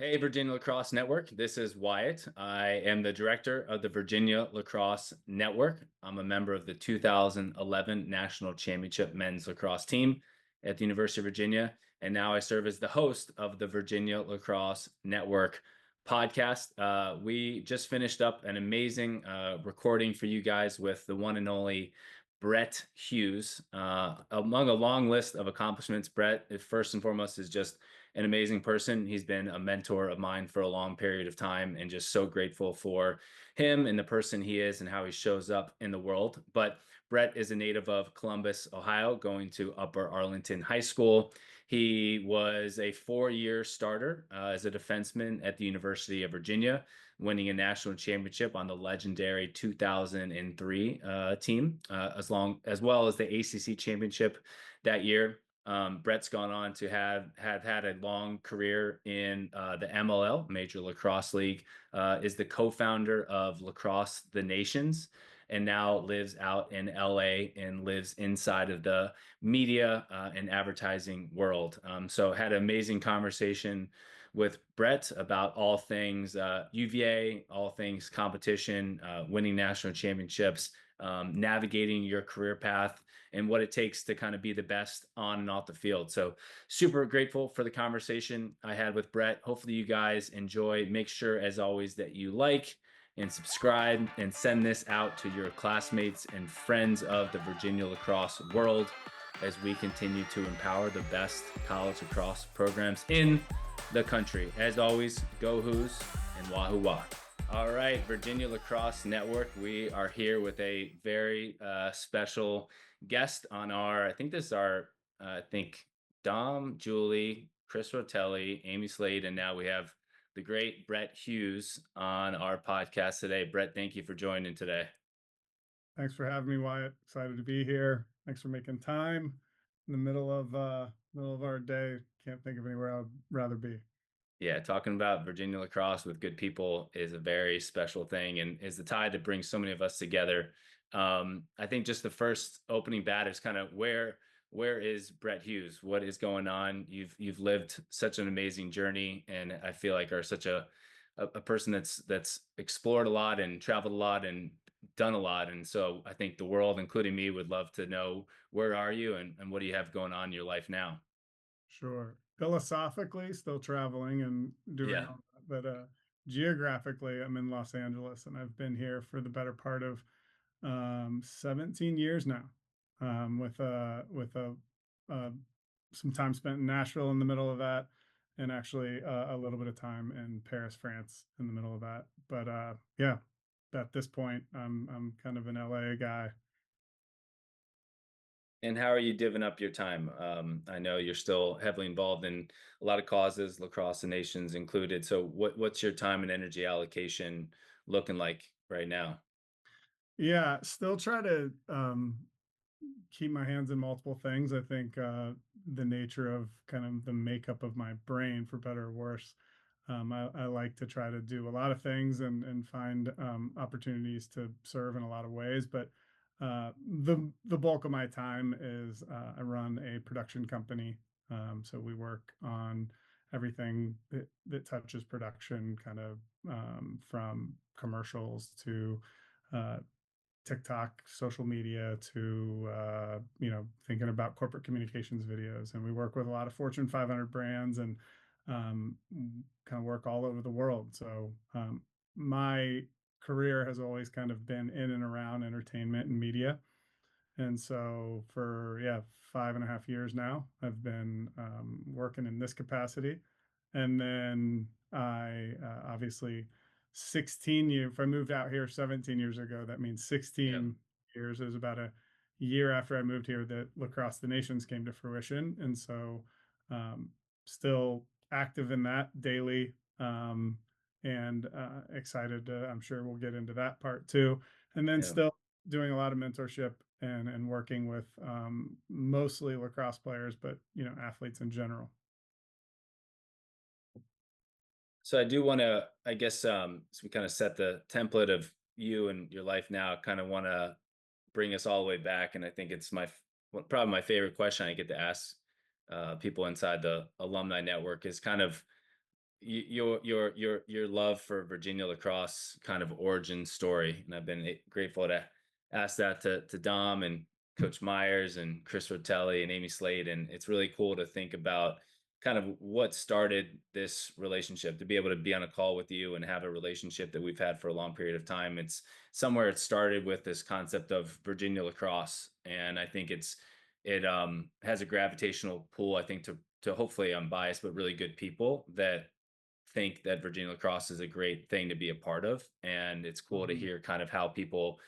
Hey, Virginia Lacrosse Network. This is Wyatt. I am the director of the Virginia Lacrosse Network. I'm a member of the 2011 National Championship men's lacrosse team at the University of Virginia. And now I serve as the host of the Virginia Lacrosse Network podcast. We just finished up an amazing recording for you guys with the one and only Bret Hughes. Among a long list of accomplishments, Bret, first and foremost, is just an amazing person. He's been a mentor of mine for a long period of time and just so grateful for him and the person he is and how he shows up in the world. But Bret is a native of Columbus, Ohio, going to Upper Arlington High School. He was a 4-year starter as a defenseman at the University of Virginia, winning a national championship on the legendary 2003 team, as well as the ACC championship that year. Bret's gone on to have had a long career in the MLL, Major Lacrosse League, is the co-founder of Lacrosse the Nations, and now lives out in LA and lives inside of the media and advertising world. So had an amazing conversation with Bret about all things UVA, all things competition, winning national championships, navigating your career path, and what it takes to kind of be the best on and off the field. So super grateful for the conversation I had with Bret. Hopefully you guys enjoy. Make sure, as always, that you like and subscribe and send this out to your classmates and friends of the Virginia lacrosse world as we continue to empower the best college lacrosse programs in the country. As always, go Who's and Wahoo Wah. All right, Virginia Lacrosse Network. We are here with a very special guest on I think this is our, Dom, Julie, Chris Rotelli, Amy Slade, and now we have the great Bret Hughes on our podcast today. Bret, thank you for joining today. Thanks for having me, Wyatt. Excited to be here. Thanks for making time in the middle of our day. Can't think of anywhere I'd rather be. Yeah, talking about Virginia lacrosse with good people is a very special thing and is the tie that brings so many of us together. I think just the first opening bat is kind of where is Bret Hughes? What is going on? You've lived such an amazing journey, and I feel like are such a person that's explored a lot and traveled a lot and done a lot. And so I think the world, including me, would love to know where are you and what do you have going on in your life now? Sure. Philosophically, still traveling and doing Yeah. all that, but geographically, I'm in Los Angeles, and I've been here for the better part of 17 years now. With uh, some time spent in Nashville in the middle of that, and actually a little bit of time in Paris, France, in the middle of that. But yeah, at this point, I'm kind of an LA guy. And how are you divvying up your time? I know you're still heavily involved in a lot of causes, Lacrosse the Nations included. So what's your time and energy allocation looking like right now? Yeah, still try to keep my hands in multiple things. I think the nature of kind of the makeup of my brain, for better or worse, I like to try to do a lot of things and find opportunities to serve in a lot of ways. But the bulk of my time is I run a production company, so we work on everything that touches production, kind of from commercials to uh, TikTok, social media to thinking about corporate communications videos. And we work with a lot of Fortune 500 brands and um, kind of work all over the world. So my career has always kind of been in and around entertainment and media. And so for 5.5 years now, I've been working in this capacity. And then I obviously 16 years, if I moved out here 17 years ago, that means Yeah. 16 years. It was about a year after I moved here that Lacrosse the Nations came to fruition. And so um, still active in that daily, and excited to, I'm sure we'll get into that part too. And then Yeah. still doing a lot of mentorship and working with mostly lacrosse players, but athletes in general. So I do want to, I guess, so we kind of set the template of you and your life now, kind of want to bring us all the way back. And I think it's probably my favorite question I get to ask people inside the alumni network is kind of your love for Virginia lacrosse kind of origin story, and I've been grateful to ask that to Dom and Coach Myers and Chris Rotelli and Amy Slade, and it's really cool to think about kind of what started this relationship, to be able to be on a call with you and have a relationship that we've had for a long period of time. It's somewhere it started with this concept of Virginia lacrosse, and I think it has a gravitational pull, I think, to hopefully unbiased but really good people that think that Virginia lacrosse is a great thing to be a part of. And it's cool to Mhm. hear kind of how people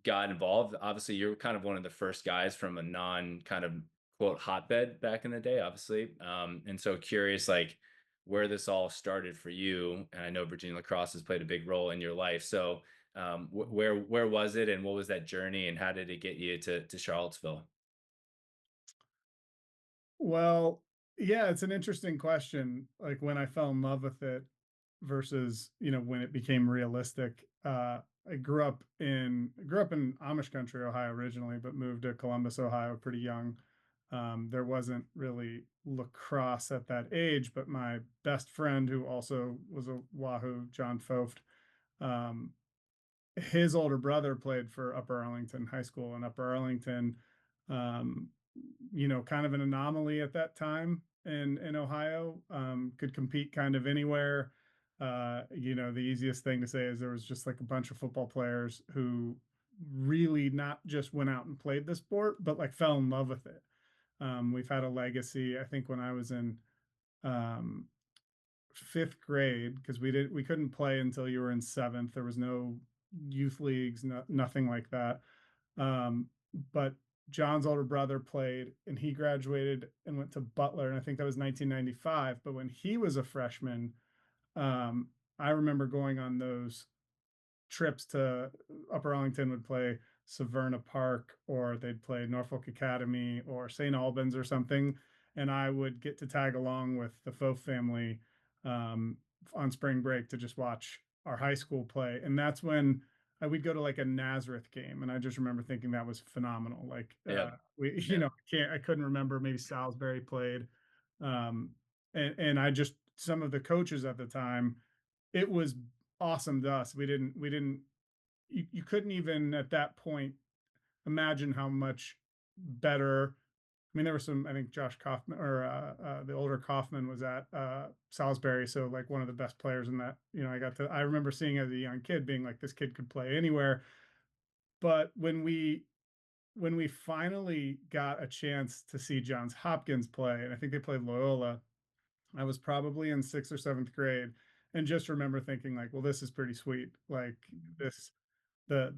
got involved. Obviously, you're kind of one of the first guys from a non kind of quote hotbed back in the day, obviously. And so curious, like where this all started for you. And I know Virginia lacrosse has played a big role in your life. So where was it, and what was that journey, and how did it get you to Charlottesville? Well, yeah, it's an interesting question. Like when I fell in love with it versus, when it became realistic. I grew up in Amish country, Ohio originally, but moved to Columbus, Ohio pretty young. There wasn't really lacrosse at that age, but my best friend, who also was a Wahoo, John Foft, um, his older brother played for Upper Arlington High School, and Upper Arlington, um, kind of an anomaly at that time in Ohio, could compete kind of anywhere. The easiest thing to say is there was just like a bunch of football players who really not just went out and played the sport, but like fell in love with it. We've had a legacy. I think when I was in um, fifth grade, because we couldn't play until you were in seventh. There was no youth leagues, nothing like that. Um, but John's older brother played, and he graduated and went to Butler, and I think that was 1995. But when he was a freshman, um, I remember going on those trips to Upper Arlington. Would play Severna Park, or they'd play Norfolk Academy or St. Albans or something, and I would get to tag along with the Fof family um, on spring break to just watch our high school play. And that's when we'd go to like a Nazareth game, and I just remember thinking that was phenomenal. Like Yeah. we, Yeah. I couldn't remember, maybe Salisbury played, um, and I just, some of the coaches at the time, it was awesome to us. We didn't you couldn't even at that point imagine how much better. I mean, there was some, I think Josh Kaufman, or the older Kaufman, was at Salisbury. So like one of the best players in that, I remember seeing as a young kid being like, this kid could play anywhere. But when we finally got a chance to see Johns Hopkins play, and I think they played Loyola, I was probably in sixth or seventh grade, and just remember thinking like, well, this is pretty sweet. Like this, the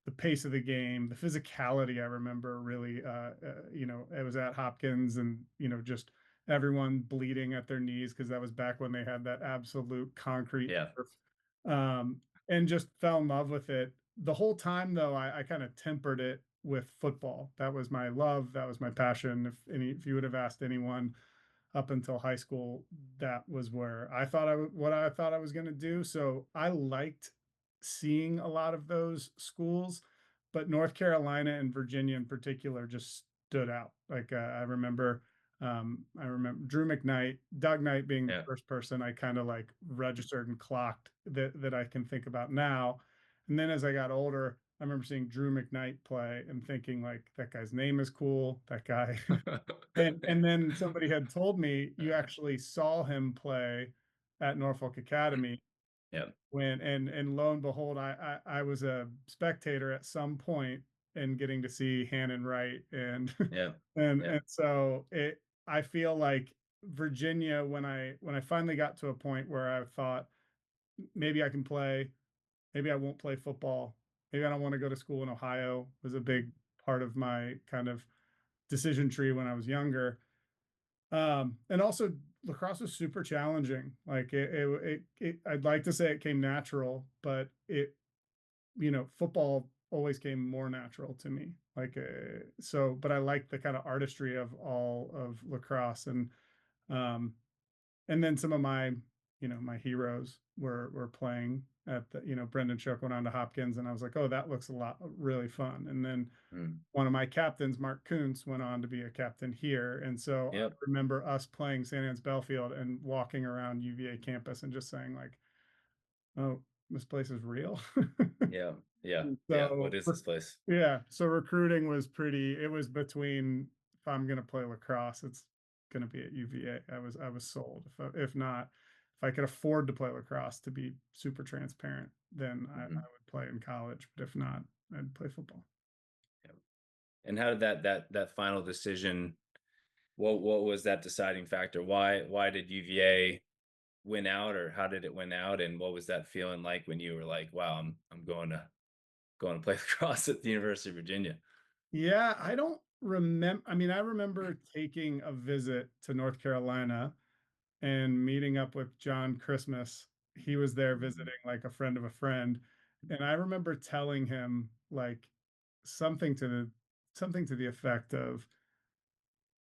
the pace of the game, the physicality. I remember really, it was at Hopkins, and just everyone bleeding at their knees because that was back when they had that absolute concrete Yeah. turf, um, and just fell in love with it. The whole time, though, I kind of tempered it with football. That was my love. That was my passion. If you would have asked anyone up until high school, that was where I thought what I thought I was going to do. So I liked seeing a lot of those schools, but North Carolina and Virginia in particular just stood out. Like I remember Drew McKnight, Doug Knight being the Yeah. first person I kind of like registered and clocked that I can think about now. And then as I got older, I remember seeing Drew McKnight play and thinking like, that guy's name is cool. That guy. And then somebody had told me you actually saw him play at Norfolk Academy, Yeah. and lo and behold, I was a spectator at some point and getting to see Hannon Wright, and Yeah. Yeah. and so I feel like Virginia, when I finally got to a point where I thought maybe I can play, maybe I won't play football, maybe I don't want to go to school in Ohio, was a big part of my kind of decision tree when I was younger. And also lacrosse was super challenging. Like I'd like to say it came natural, but football always came more natural to me. Like, but I like the kind of artistry of all of lacrosse, um, and then some of my my heroes were playing at the, Brendan Shook went on to Hopkins, and I was like, oh, that looks a lot really fun. And then Mm. one of my captains, Mark Kuntz, went on to be a captain here. And so I Yep. remember us playing St. Anne's Belfield and walking around UVA campus and just saying like, oh, this place is real. Yeah. Yeah. Yeah. What So is this place? yeah, so recruiting was it was between, if I'm going to play lacrosse, it's going to be at UVA. I was sold. If not, if I could afford to play lacrosse, to be super transparent, then I Mhm. would play in college. But if not, I'd play football. Yeah. And how did that final decision? What was that deciding factor? Why did UVA win out, or how did it win out? And what was that feeling like when you were like, wow, I'm going to play lacrosse at the University of Virginia? Yeah, I don't remember. I mean, I remember taking a visit to North Carolina and meeting up with John Christmas. He was there Mhm. visiting like a friend of a friend. And I remember telling him like something to the something to the effect of,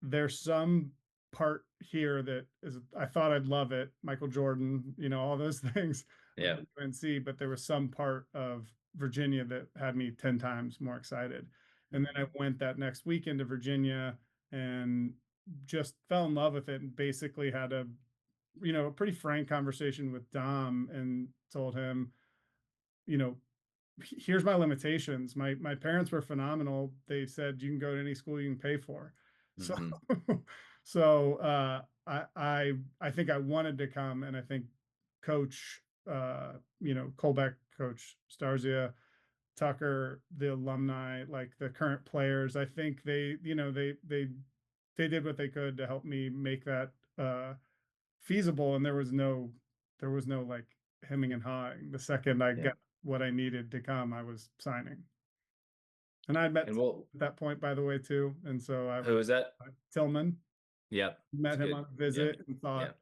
there's some part here that is, I thought I'd love it, Michael Jordan, all those things with Yeah. UNC, but there was some part of Virginia that had me 10 times more excited. And then I Mhm. went that next weekend to Virginia and just fell in love with it, and basically had a pretty frank conversation with Dom and told him, you know, here's my limitations. My parents were phenomenal. They said you can go to any school you can pay for. So Mhm. I think I wanted to come, and I think coach Colbeck, coach Starzia, Tucker, the alumni, like the current players, I think they did what they could to help me make that feasible, and there was no like hemming and hawing. The second I Yeah. got what I needed to come, I was signing. And I met And what at that point, by the way, too. And so I who was was that? Tillman, Yep. It's met him good. on a Yeah. visit and Yeah. thought,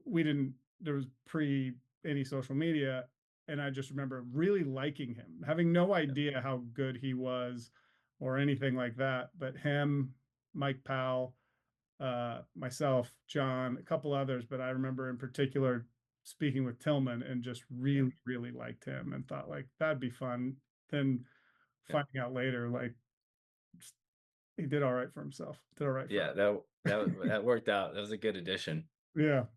we didn't, there was pre any social media. And I just remember really liking him, having no Yeah. idea how good he was or anything like that. But him, Mike Powell, myself, John, a couple others, but I remember in particular speaking with Tillman and just Yeah. really, really liked him and thought like that'd be fun. Then Yeah. finding out later, like he did all right for himself, did all right for Yeah. us. That worked out. That was a good addition. Yeah.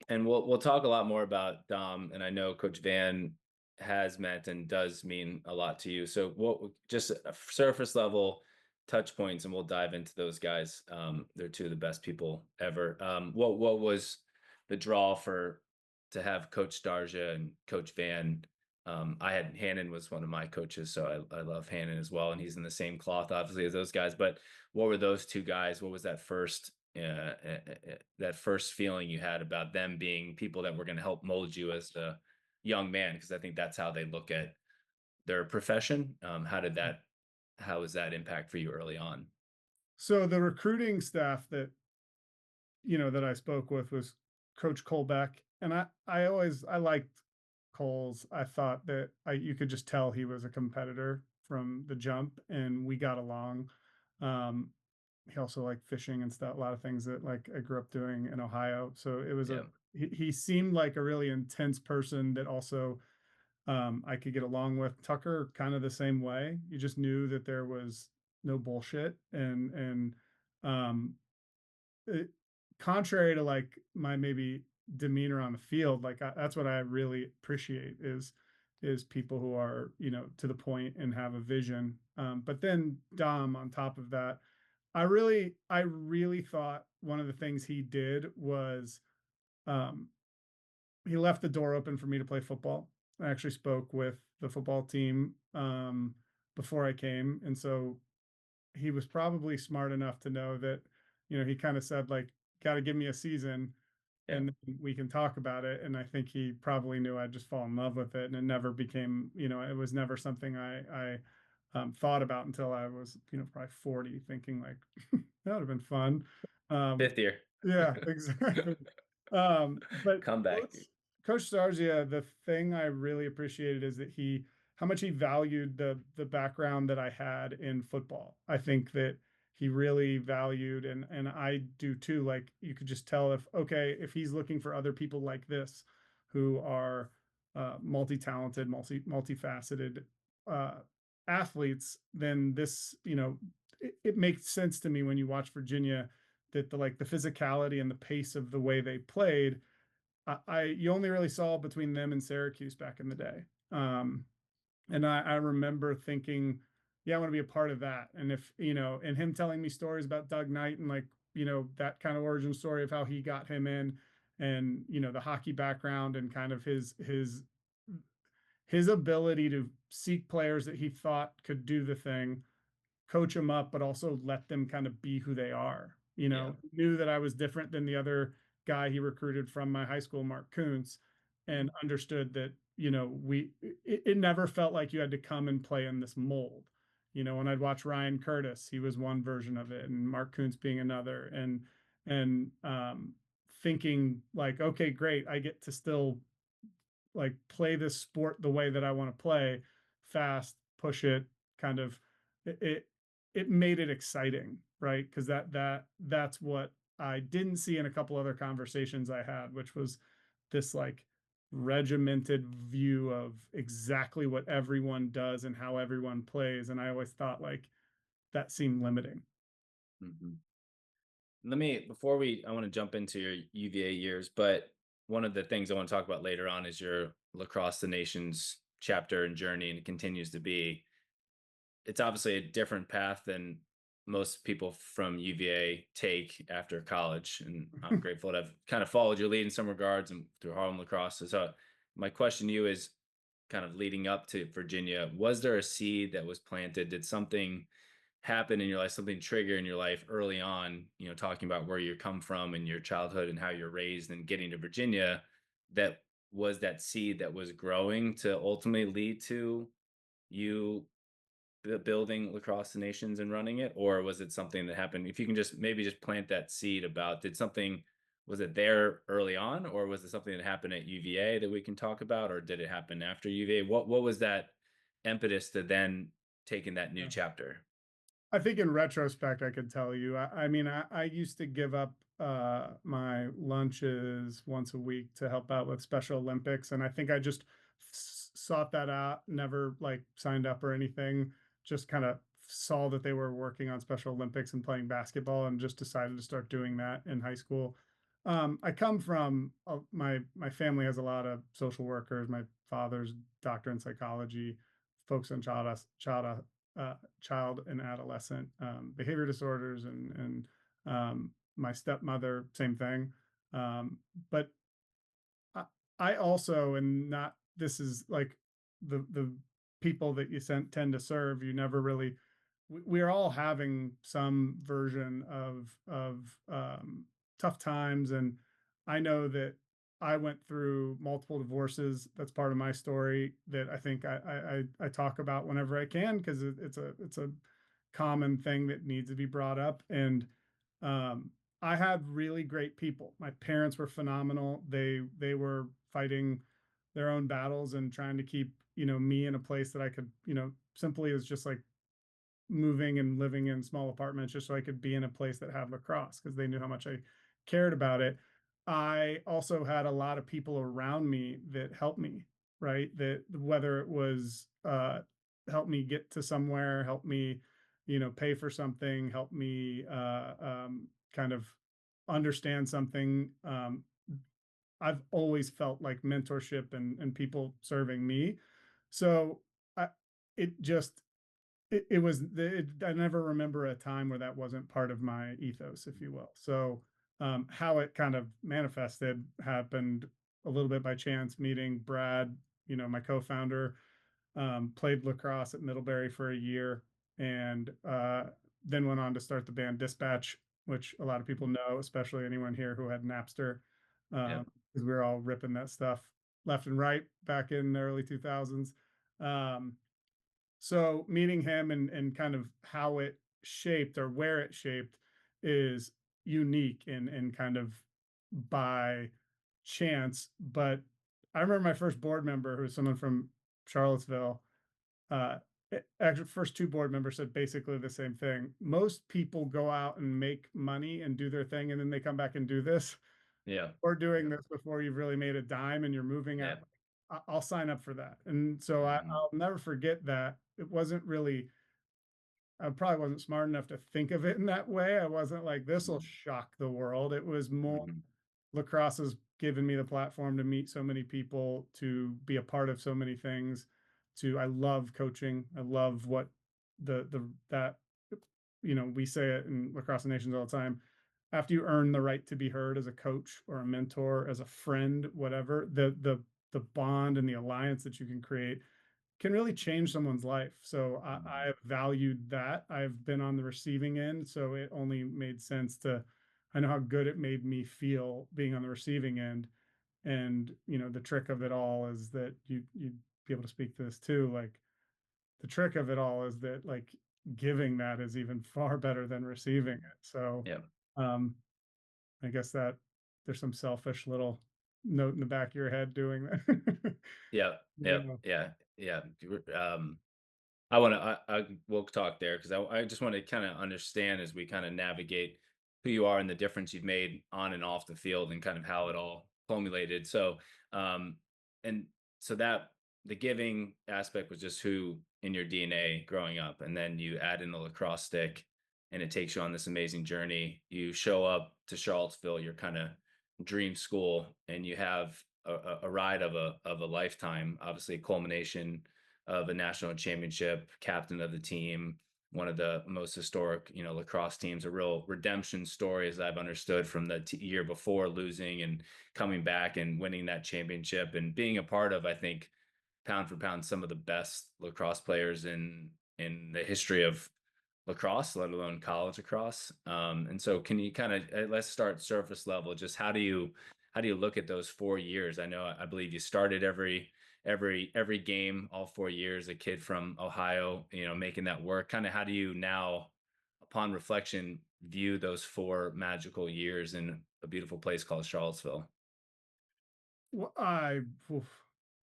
And we'll talk a lot more about Dom, and I know Coach Van has meant and does mean a lot to you. So just a surface level touch points, and we'll dive into those guys. They're two of the best people ever. What was the draw for to have Coach Starja and Coach Van? I had Hannon was one of my coaches, so I love Hannon as well, and he's in the same cloth, obviously, as those guys. But what were those two guys? What was that first feeling you had about them being people that were going to help mold you as a young man? Because I think that's how they look at their profession. How was that impact for you early on? So the recruiting staff that I spoke with was Coach Colbeck, and I liked Coles. I thought that you could just tell he was a competitor from the jump, and we got along. Um, he also liked fishing and stuff, a lot of things that like I grew up doing in Ohio. So it was Yeah, he seemed like a really intense person that also I could get along with. Tucker, kind of the same way. You just knew that there was no bullshit, and um, it, contrary to like my maybe demeanor on the field, like that's what I really appreciate is people who are to the point and have a vision. But then Dom, on top of that, I really thought one of the things he did was um, he left the door open for me to play football. I actually spoke with the football team before I came, and so he was probably smart enough to know that, he kind of said like, got to give me a season yeah, and then we can talk about it. And I think he probably knew I'd just fall in love with it, and it never became, it was never something I thought about until I was, probably 40, thinking like that would have been fun. Um, fifth year yeah, exactly. But comeback. Coach Starzia, the thing I really appreciated is that how much he valued the background that I had in football. I think that he really valued, and I do too. Like you could just tell if okay, if he's looking for other people like this who are multi-talented, multifaceted uh, athletes, then this, it makes sense to me when you watch Virginia that the physicality and the pace of the way they played, you only really saw between them and Syracuse back in the day. And I remember thinking, yeah, I want to be a part of that. And if, and him telling me stories about Doug Knight and like, that kind of origin story of how he got him in and, the hockey background and kind of his ability to seek players that he thought could do the thing, coach them up, but also let them kind of be who they are. Yeah. Knew that I was different than the other guy he recruited from my high school, Mark Kuntz, and understood that, it never felt like you had to come and play in this mold. When I'd watch Ryan Curtis, he was one version of it, and Mark Kuntz being another, and thinking like, okay, great, I get to still like play this sport the way that I want to play, fast, push it, kind of it it made it exciting, right? Because that's what I didn't see in a couple other conversations I had, which was this like regimented view of exactly what everyone does and how everyone plays. And I always thought like that seemed limiting. Mhm. Let me before we I want to jump into your UVA years, but one of the things I want to talk about later on is your Lacrosse the Nations chapter and journey, and it continues to be. It's obviously a different path than most people from UVA take after college, and I'm grateful to have kind of followed your lead in some regards and through Harlem Lacrosse. So, my question to you is, kind of leading up to Virginia, was there a seed that was planted? Did something happen in your life, something trigger in your life early on, talking about where you come from and your childhood and how you're raised and getting to Virginia, that was that seed that was growing to ultimately lead to you building Lacrosse the Nations and running it? Or was it something that happened? If you can just maybe just plant that seed about, was it there early on, or was it something that happened at UVA that we can talk about, or did it happen after UVA? What was that impetus to then taking that new Yeah. chapter? I think in retrospect, I could tell you. I mean, I used to give up my lunches once a week to help out with Special Olympics, and I think I just sought that out. Never like signed up or anything. Just kind of saw that they were working on Special Olympics and playing basketball, and just decided to start doing that in high school. I come from my family has a lot of social workers. My father's doctor in psychology, folks on child and adolescent behavior disorders, and my stepmother, same thing. But I, I also, and not this is like the people that you tend to serve. You never really. We're all having some version of tough times, and I know that I went through multiple divorces. That's part of my story that I think I talk about whenever I can, because it's a common thing that needs to be brought up. And um, I had really great people. My parents were phenomenal. They were fighting their own battles and trying to keep me in a place that I could simply as just like moving and living in small apartments just so I could be in a place that had lacrosse because they knew how much I cared about it. I also had a lot of people around me that helped me, right? That whether it was help me get to somewhere, help me, pay for something, help me kind of understand something. I've always felt like mentorship and people serving me. So I, it just it was I never remember a time where that wasn't part of my ethos, if you will. So how it kind of manifested happened a little bit by chance. Meeting Brad, my co-founder, played lacrosse at Middlebury for a year, and then went on to start the band Dispatch, which a lot of people know, especially anyone here who had Napster, Yeah. because we were all ripping that stuff left and right back in the early 2000s. Um, so meeting him and kind of how it shaped or where it shaped is unique and kind of by chance. But I remember my first board member, who was someone from Charlottesville. Actually, first two board members said basically the same thing. Most people go out and make money and do their thing, and then they come back and do this. Yeah. Or doing Yeah. this before you've really made a dime and you're moving Yeah. at, I'll sign up for that. And so Mhm. I'll never forget that. It wasn't really, I probably wasn't smart enough to think of it in that way. I wasn't like, this will Mhm. shock the world. It was more, Mhm. lacrosse has given me the platform to meet so many people, to be a part of so many things. I love coaching. I love what that, we say it in Lacrosse Nations all the time. After you earn the right to be heard as a coach or a mentor, as a friend, whatever, the bond and the alliance that you can create can really change someone's life. So Mhm. I've valued that. I've been on the receiving end, so it only made sense to. I know how good it made me feel being on the receiving end, and the trick of it all is that you'd be able to speak to this too. Like, the trick of it all is that, like, giving that is even far better than receiving it. So Yeah. um, I guess that there's some selfish little note in the back of your head doing that. Yeah. Yeah. Yeah. Yeah. Yeah. I want to, we'll talk there because I just want to kind of understand as we kind of navigate who you are and the difference you've made on and off the field and kind of how it all culminated. So, um, and so that the giving aspect was just who in your DNA growing up. And then you add in the lacrosse stick and it takes you on this amazing journey. You show up to Charlottesville, your kind of dream school, and you have a ride of a lifetime, obviously a culmination of a national championship, captain of the team, one of the most historic, lacrosse teams, a real redemption story, as I've understood from the year before losing and coming back and winning that championship and being a part of, I think, pound for pound, some of the best lacrosse players in the history of lacrosse, let alone college lacrosse. And so, can you kind of let's start surface level? Just how do you look at those 4 years? I believe you started every game all 4 years. A kid from Ohio, making that work. Kind of how do you now, upon reflection, view those 4 magical years in a beautiful place called Charlottesville? Well, oof,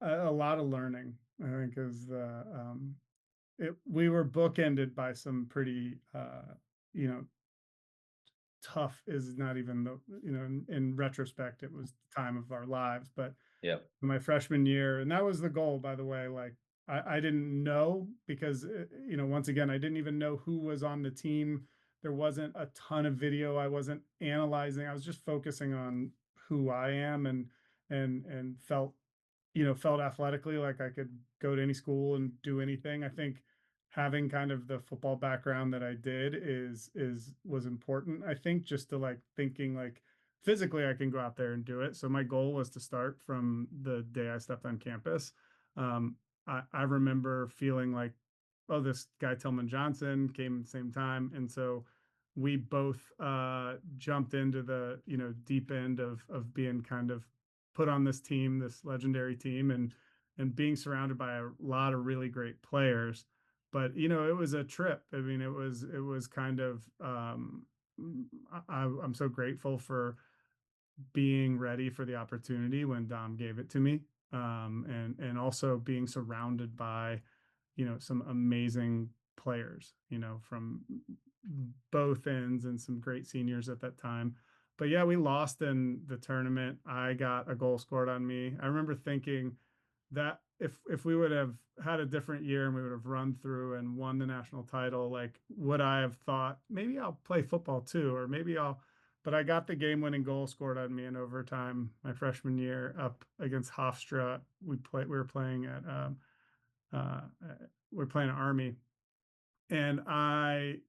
a lot of learning, I think, is the we were bookended by some pretty you know tough, is not even the, in retrospect it was the time of our lives, but Yep. my freshman year, and that was the goal, by the way. Like, I didn't know, because once again, I didn't even know who was on the team. There wasn't a ton of video. I wasn't analyzing. I was just focusing on who I am, and felt athletically like I could go to any school and do anything. I think having kind of the football background that I did was important. I think, just to, like, thinking like physically I can go out there and do it. So my goal was to start from the day I stepped on campus. I remember feeling like, oh, this guy Tillman Johnson came at the same time, and so we both jumped into the deep end of being kind of put on this team, this legendary team, and being surrounded by a lot of really great players. But it was a trip. I mean, it was kind of I'm so grateful for being ready for the opportunity when Dom gave it to me, and also being surrounded by some amazing players, from both ends, and some great seniors at that time. But yeah, we lost in the tournament. I got a goal scored on me. I remember thinking that if we would have had a different year and we would have run through and won the national title, like, would I have thought maybe I'll play football too, or maybe I'll. But I got the game-winning goal scored on me in overtime my freshman year up against Hofstra. We were playing at uh, we were playing at Army, and I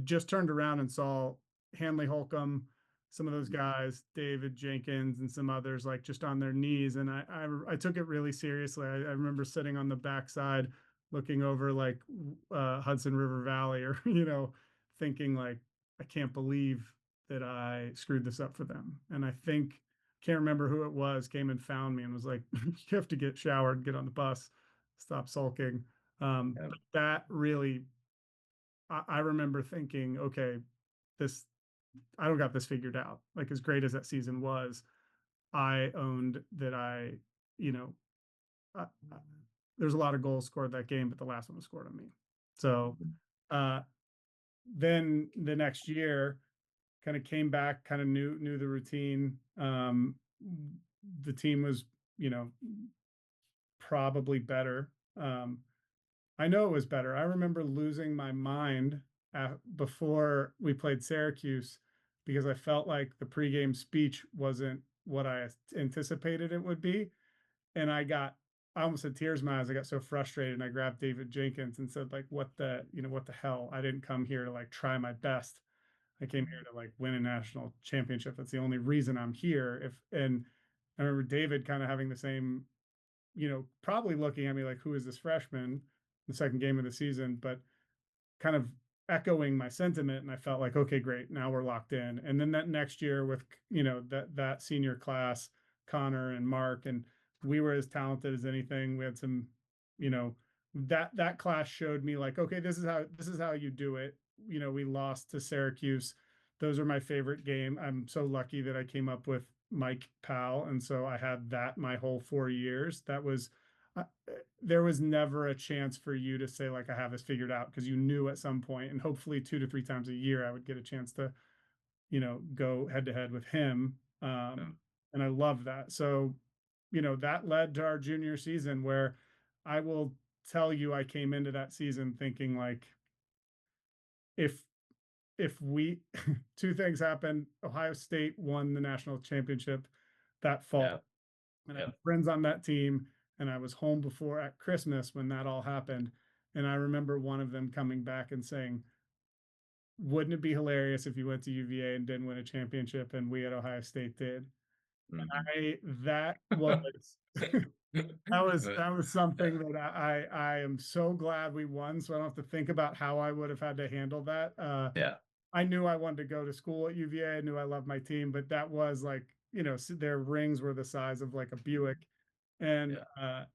just turned around and saw Hanley Holcomb, some of those guys, David Jenkins, and some others, like, just on their knees, and I took it really seriously. I remember sitting on the backside, looking over, like, Hudson River Valley, or thinking like, I can't believe that I screwed this up for them. And I think, can't remember who it was, came and found me and was like, you have to get showered, get on the bus, stop sulking. Yep. But that really, I remember thinking, okay, this I don't got this figured out. Like, as great as that season was, I owned that. You know, I, there's a lot of goals scored that game, but the last one was scored on me. So uh, then the next year, kind of came back, kind of knew the routine. The team was, you know, probably better. I know it was better. I remember losing my mind before we played Syracuse because I felt like the pregame speech wasn't what I anticipated it would be. And I almost had tears in my eyes. I got so frustrated and I grabbed David Jenkins and said, like, what the hell? I didn't come here to like try my best. I came here to like win a national championship. That's the only reason I'm here. And I remember David kind of having the same, probably looking at me like, who is this freshman? The second game of the season, but kind of echoing my sentiment. And I felt like, okay, great, now we're locked in. And then that next year with, that senior class, Connor and Mark, and we were as talented as anything. We had some, you know, that class showed me like, okay, this is how you do it. We lost to Syracuse. Those are my favorite game. I'm so lucky that I came up with Mike Powell, and so I had that my whole 4 years. That was uh, there was never a chance for you to say like I have this figured out, because you knew at some point, and hopefully 2 to 3 times a year I would get a chance to go head to head with him. And I love that. So that led to our junior season, where I will tell you, I came into that season thinking like, if we two things happened. Ohio State won the national championship that fall, Yeah. and I Yeah. had friends on that team, and I was home before at Christmas when that all happened. And I remember one of them coming back and saying, wouldn't it be hilarious if you went to UVA and didn't win a championship and we at Ohio State did? And that was that was something that I am so glad we won, so I don't have to think about how I would have had to handle that. Yeah. I knew I wanted to go to school at UVA. I knew I loved my team, but that was like, their rings were the size of like a Buick. And Yeah.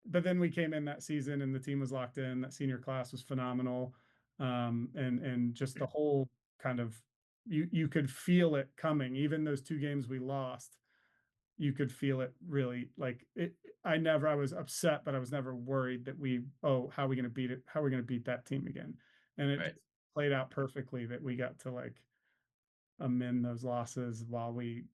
but then we came in that season and the team was locked in. That senior class was phenomenal. And just the whole kind of, you could feel it coming. Even those 2 games we lost, you could feel it really, like it. I was upset, but I was never worried that how are we going to beat it? How are we going to beat that team again? And it Right. just played out perfectly that we got to like amend those losses while we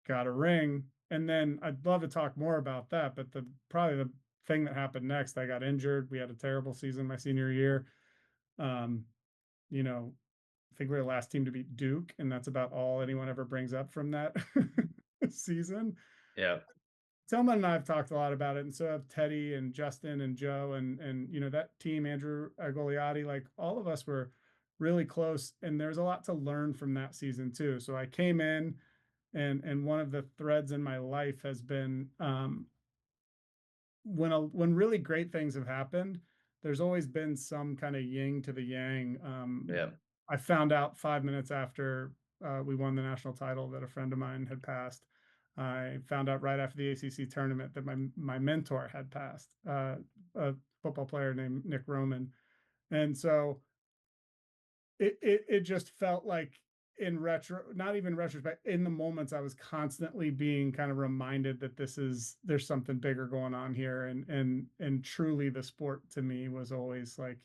got a ring. And then I'd love to talk more about that, but probably the thing that happened next, I got injured. We had a terrible season my senior year. Um, I think we're the last team to beat Duke, and that's about all anyone ever brings up from that season. Yeah. Tillman and I have talked a lot about it, and so have Teddy and Justin and Joe, and that team, Andrew Goliati, like all of us were really close, and there's a lot to learn from that season too. So I came in, and one of the threads in my life has been, when really great things have happened, there's always been some kind of yin to the yang. Yeah. I found out 5 minutes after we won the national title that a friend of mine had passed. I found out right after the ACC tournament that my mentor had passed, a football player named Nick Roman. And so it just felt like, in not even retrospect, in the moments, I was constantly being kind of reminded that there's something bigger going on here. And truly the sport to me was always like,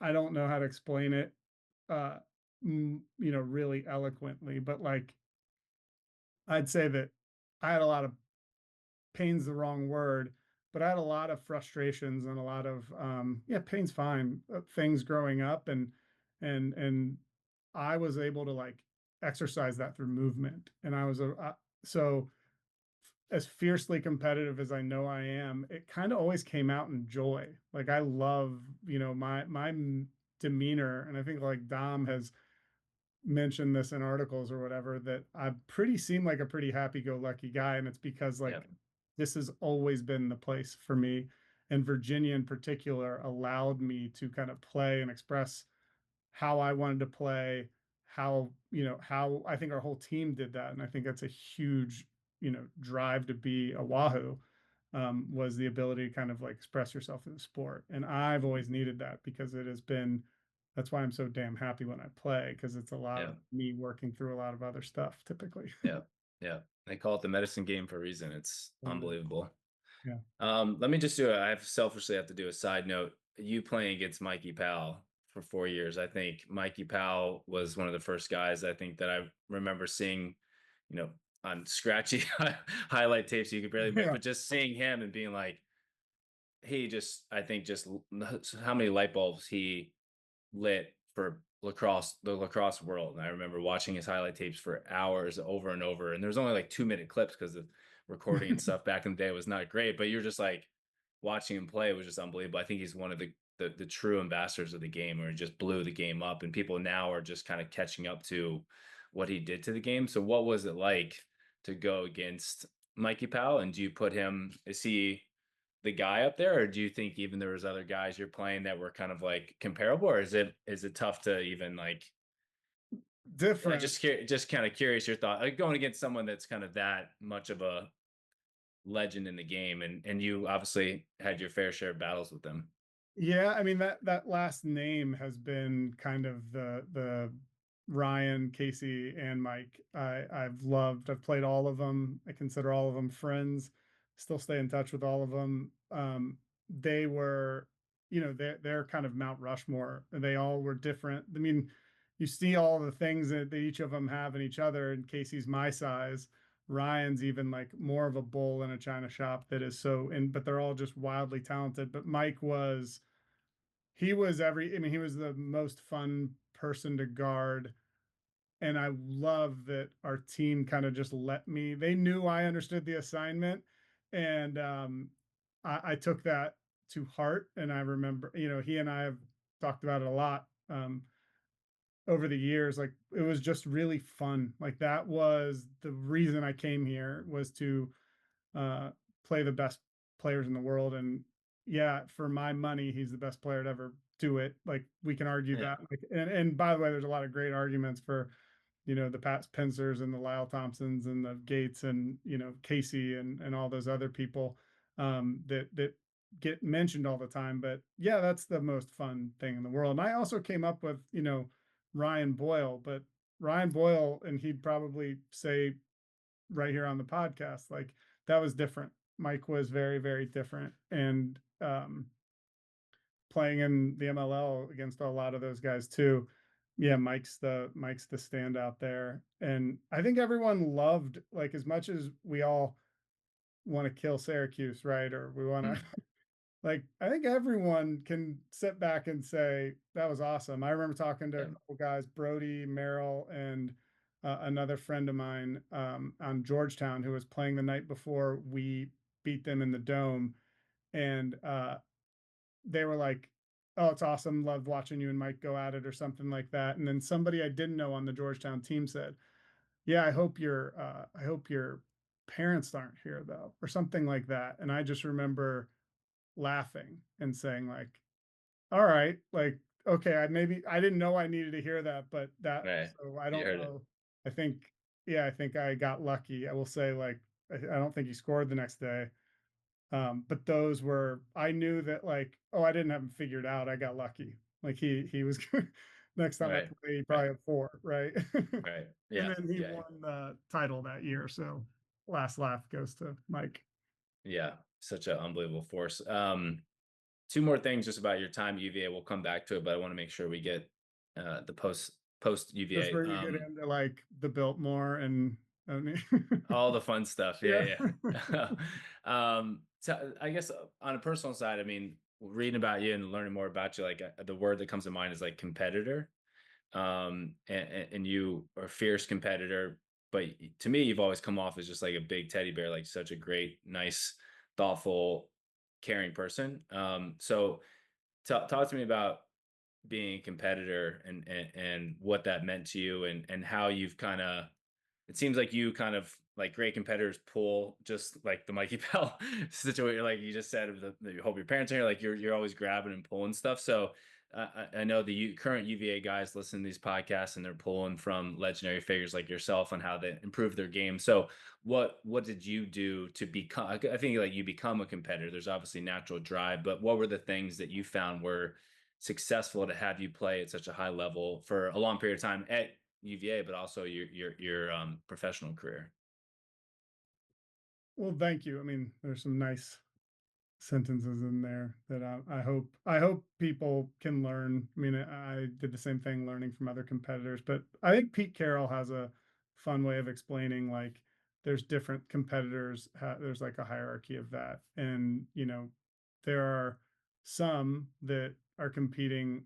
I don't know how to explain it, uh, really eloquently, but like, I'd say that I had a lot of, pain's the wrong word, but I had a lot of frustrations and a lot of, pain's fine, things growing up, and I was able to like exercise that through movement. And so as fiercely competitive as I know I am, it kind of always came out in joy. Like I love, my demeanor, and I think like Dom has mentioned this in articles or whatever, that I seem like a pretty happy-go-lucky guy, and it's because like Yeah. this has always been the place for me, and Virginia in particular allowed me to kind of play and express how I wanted to play, how I think our whole team did that, and I think that's a huge drive to be a Wahoo. Was the ability to kind of like express yourself in the sport, and I've always needed that, because it has been, that's why I'm so damn happy when I play, because it's a lot Yeah. of me working through a lot of other stuff typically. Yeah. Yeah. They call it the medicine game for a reason. It's unbelievable. Yeah. Let me just do it. I have selfishly have to do a side note. You playing against Mikey Powell for 4 years. I think Mikey Powell was one of the first guys I think that I remember seeing, you know, on scratchy highlight tapes you could barely, Yeah. but just seeing him and being like, he just, I think, just how many light bulbs he lit for lacrosse, the lacrosse world. And I remember watching his highlight tapes for hours over and over. And there's only like 2-minute clips because the recording and stuff back in the day was not great. But you're just like watching him play was just unbelievable. I think he's one of the true ambassadors of the game, where he just blew the game up, and people now are just kind of catching up to what he did to the game. So what was it like to go against Mikey Powell? And do you put him? Is he the guy up there, or do you think even there was other guys you're playing that were kind of like comparable, or is it tough to even like, yeah, Different. just kind of curious your thought, like going against someone that's kind of that much of a legend in the game, and you obviously had your fair share of battles with them. Yeah, I mean that last name has been kind of the Ryan, Casey, and Mike. I've played all of them. I consider all of them friends. Still stay in touch with all of them. They were, they're kind of Mount Rushmore. They all were different. I mean, you see all the things that each of them have in each other. And Casey's my size. Ryan's even like more of a bull in a china shop that is so in, but they're all just wildly talented. But Mike was, I mean, he was the most fun person to guard. And I love that our team kind of just let me, they knew I understood the assignment. And I took that to heart. And I remember, he and I have talked about it a lot. Over the years, like it was just really fun. Like that was the reason I came here, was to uh, play the best players in the world. And yeah, for my money, he's the best player to ever do it. Like we can argue Yeah, that. Like, and by the way, there's a lot of great arguments for, the Pat Spencers and the Lyle Thompsons and the Gates and, Casey and all those other people that get mentioned all the time. But yeah, that's the most fun thing in the world. And I also came up with, Ryan Boyle, but Ryan Boyle, and he'd probably say right here on the podcast, like that was different. Mike was very, very different. And playing in the MLL against a lot of those guys too. Yeah, Mike's the standout there. And I think everyone loved, like, as much as we all want to kill Syracuse, right? Or we want to mm, like, I think everyone can sit back and say that was awesome. I remember talking to a yeah, couple guys, Brody, Merrill, and another friend of mine on Georgetown, who was playing the night before we beat them in the dome. And they were like, "Oh, it's awesome. Loved watching you and Mike go at it," or something like that. And then somebody I didn't know on the Georgetown team said, "Yeah, I hope your parents aren't here though," or something like that. And I just remember laughing and saying like, "All right, like okay, I didn't know I needed to hear that, but that right. so I You don't heard it, know. I think I think I got lucky. I will say like I don't think he scored the next day. But those were, I knew that like, oh, I didn't have him figured out. I got lucky. Like he was next time I right, play, he right, probably had four, right? right. And Yeah, then he yeah, won the title that year. So last laugh goes to Mike. yeah. Such an unbelievable force. Two more things just about your time at UVA. We'll come back to it, but I want to make sure we get the post That's UVA. where you get into like the Biltmore and I mean, All the fun stuff. yeah. Yeah, yeah. So I guess on a personal side, I mean, reading about you and learning more about you, like the word that comes to mind is like competitor. And you are a fierce competitor, but to me, you've always come off as just like a big teddy bear, like such a great, nice, thoughtful, caring person. So talk to me about being a competitor and what that meant to you, and how you've kind of, it seems like you kind of like great competitors pull just like the Mikey Bell situation, like you just said, you hope your parents are here, like you're always grabbing and pulling stuff. So I know the current UVA guys listen to these podcasts and they're pulling from legendary figures like yourself on how they improve their game. So what did you do to become? I think like you become a competitor. There's obviously natural drive, but what were the things that you found were successful to have you play at such a high level for a long period of time at UVA, but also your professional career? Well, thank you. I mean, there's some nice sentences in there that I hope people can learn. I mean, I did the same thing learning from other competitors, but I think Pete Carroll has a fun way of explaining like there's different competitors. There's like a hierarchy of that, and there are some that are competing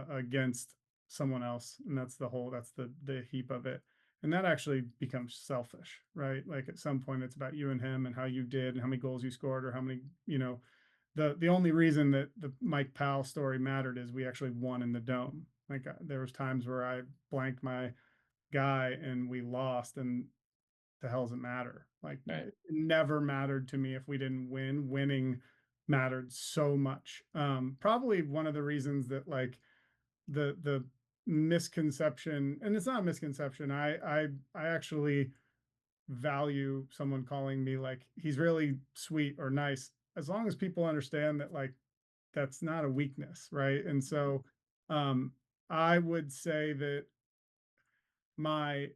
against someone else, and that's the heap of it. And that actually becomes selfish, right? Like at some point, it's about you and him and how you did and how many goals you scored or how many, the only reason that the Mike Powell story mattered is we actually won in the dome. Like there was times where I blanked my guy and we lost, and the hell does it matter? Like Right. it never mattered to me if we didn't win. Winning mattered so much. Probably one of the reasons that like the misconception, and it's not a misconception. I actually value someone calling me like he's really sweet or nice as long as people understand that like that's not a weakness, right? And so um I would say that my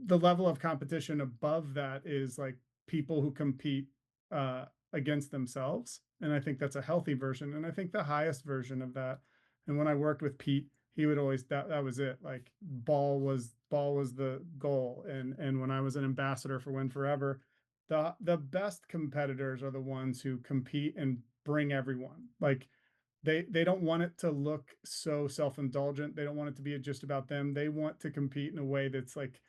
the level of competition above that is like people who compete uh against themselves, and I think that's a healthy version, and I think the highest version of that. And when I worked with Pete, he would always that was it, like ball was the goal. And when I was an ambassador for Win Forever, the best competitors are the ones who compete and bring everyone. Like they don't want it to look so self-indulgent. They don't want it to be just about them. They want to compete in a way that's like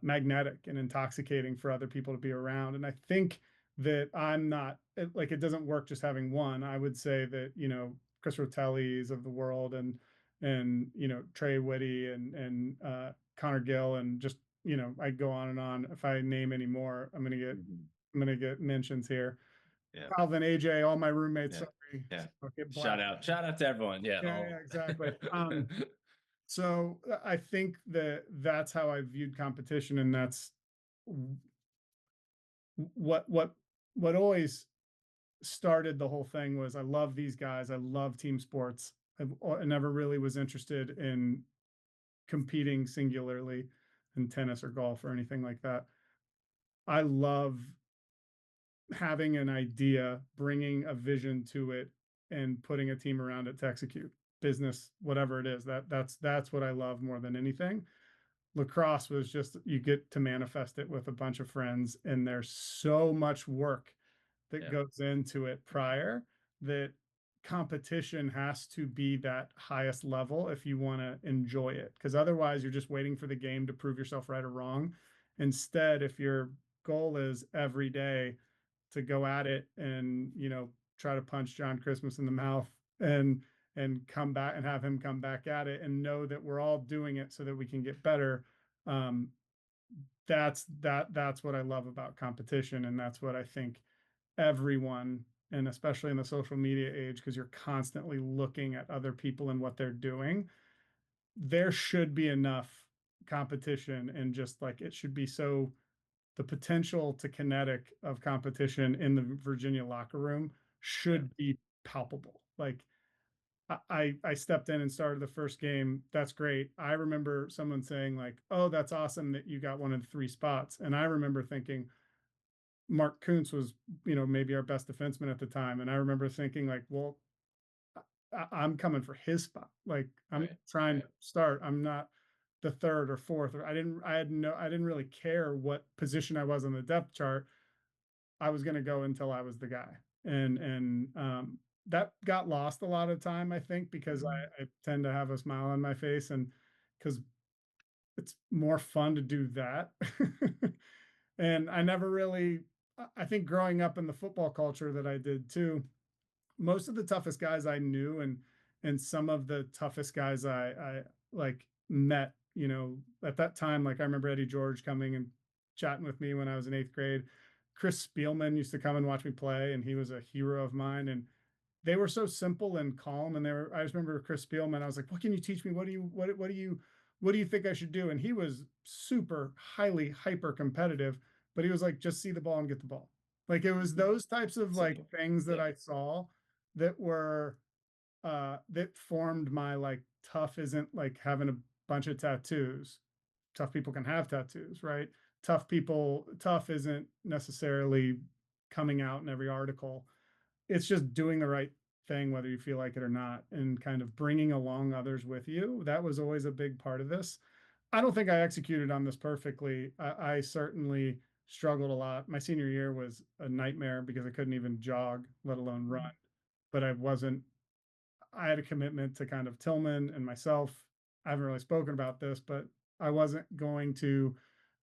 magnetic and intoxicating for other people to be around. And I think that I'm not like it doesn't work just having one. I would say that Chris Rotelli's of the world, and Trey Whitty and Connor Gill, and just I go on and on. If I name any more, I'm gonna get mentions here. Yeah. Calvin, AJ, all my roommates. Yeah. Sorry, Yeah. I'll get Shout black. out. Shout out to everyone. Yeah. Yeah, All. yeah, exactly. So I think that that's how I viewed competition, and that's what what what always started the whole thing was I love these guys. I love team sports. I never really was interested in competing singularly in tennis or golf or anything like that. I love having an idea, bringing a vision to it, and putting a team around it to execute business, whatever it is. That's what I love more than anything. Lacrosse was just you get to manifest it with a bunch of friends, and there's so much work that Yeah. goes into it prior that competition has to be that highest level if you want to enjoy it, because otherwise you're just waiting for the game to prove yourself right or wrong. Instead, if your goal is every day to go at it and try to punch John Christmas in the mouth and come back and have him come back at it and know that we're all doing it so that we can get better. um, that's what I love about competition, and that's what I think everyone, and especially in the social media age, because you're constantly looking at other people and what they're doing, there should be enough competition, and just like it should be so the potential to kinetic of competition in the Virginia locker room Yeah. should be palpable. Like I stepped in and started the first game. That's great. I remember someone saying like, "Oh, that's awesome that you got one of the three spots." And I remember thinking Mark Kuntz was, maybe our best defenseman at the time. And I remember thinking like, well, I'm coming for his spot. Like I'm Right. trying Right. to start. I'm not the third or fourth. Or I didn't really care what position I was on the depth chart. I was going to go until I was the guy. And that got lost a lot of time, I think, because I tend to have a smile on my face, and because it's more fun to do that. And I never really, I think growing up in the football culture that I did too, most of the toughest guys I knew, and some of the toughest guys I like met, at that time, like I remember Eddie George coming and chatting with me when I was in eighth grade. Chris Spielman used to come and watch me play, and he was a hero of mine. And they were so simple and calm. And I just remember Chris Spielman. I was like, "What can you teach me? What do you think I should do?" And he was super highly hyper competitive, but he was like, "Just see the ball and get the ball." Like it was those types of like Simple. things that Yeah. I saw that were that formed my like tough isn't like having a bunch of tattoos. Tough people can have tattoos, right? Tough isn't necessarily coming out in every article. it's just doing the right thing, whether you feel like it or not, and kind of bringing along others with you. That was always a big part of this. I don't think I executed on this perfectly. I certainly struggled a lot. My senior year was a nightmare because I couldn't even jog, let alone run. But I had a commitment to kind of Tillman and myself. I haven't really spoken about this, but I wasn't going to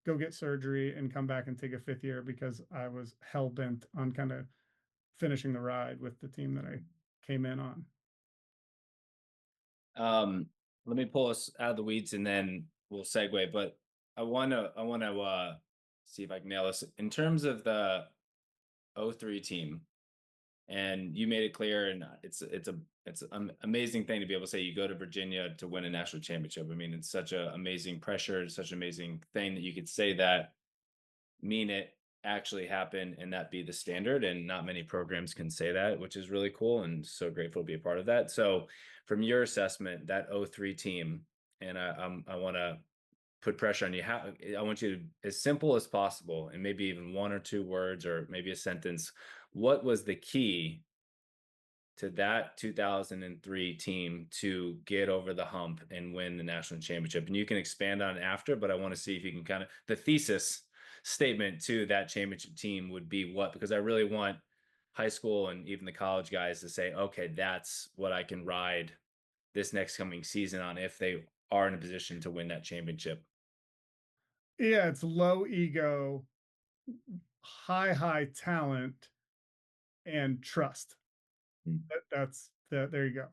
go get surgery and come back and take a fifth year because I was hell bent on kind of finishing the ride with the team that I came in on. Um, Let me pull us out of the weeds and then we'll segue. But I wanna see if I can nail this in terms of the '03 team. And you made it clear, and it's an amazing thing to be able to say you go to Virginia to win a national championship. I mean, it's such a amazing pressure, such an amazing thing that you could say that, mean it, actually happen, and that be the standard. And not many programs can say that, which is really cool. And so grateful to be a part of that. So, from your assessment, that '03 team, and I want to put pressure on you. How I want you to, as simple as possible, and maybe even one or two words, or maybe a sentence. What was the key to that 2003 team to get over the hump and win the national championship? And you can expand on it after, but I want to see if you can kind of the thesis statement to that championship team would be what, because I really want high school and even the college guys to say, okay, that's what I can ride this next coming season on if they are in a position to win that championship. Yeah, it's low ego, high talent, and trust. Mm. There you go.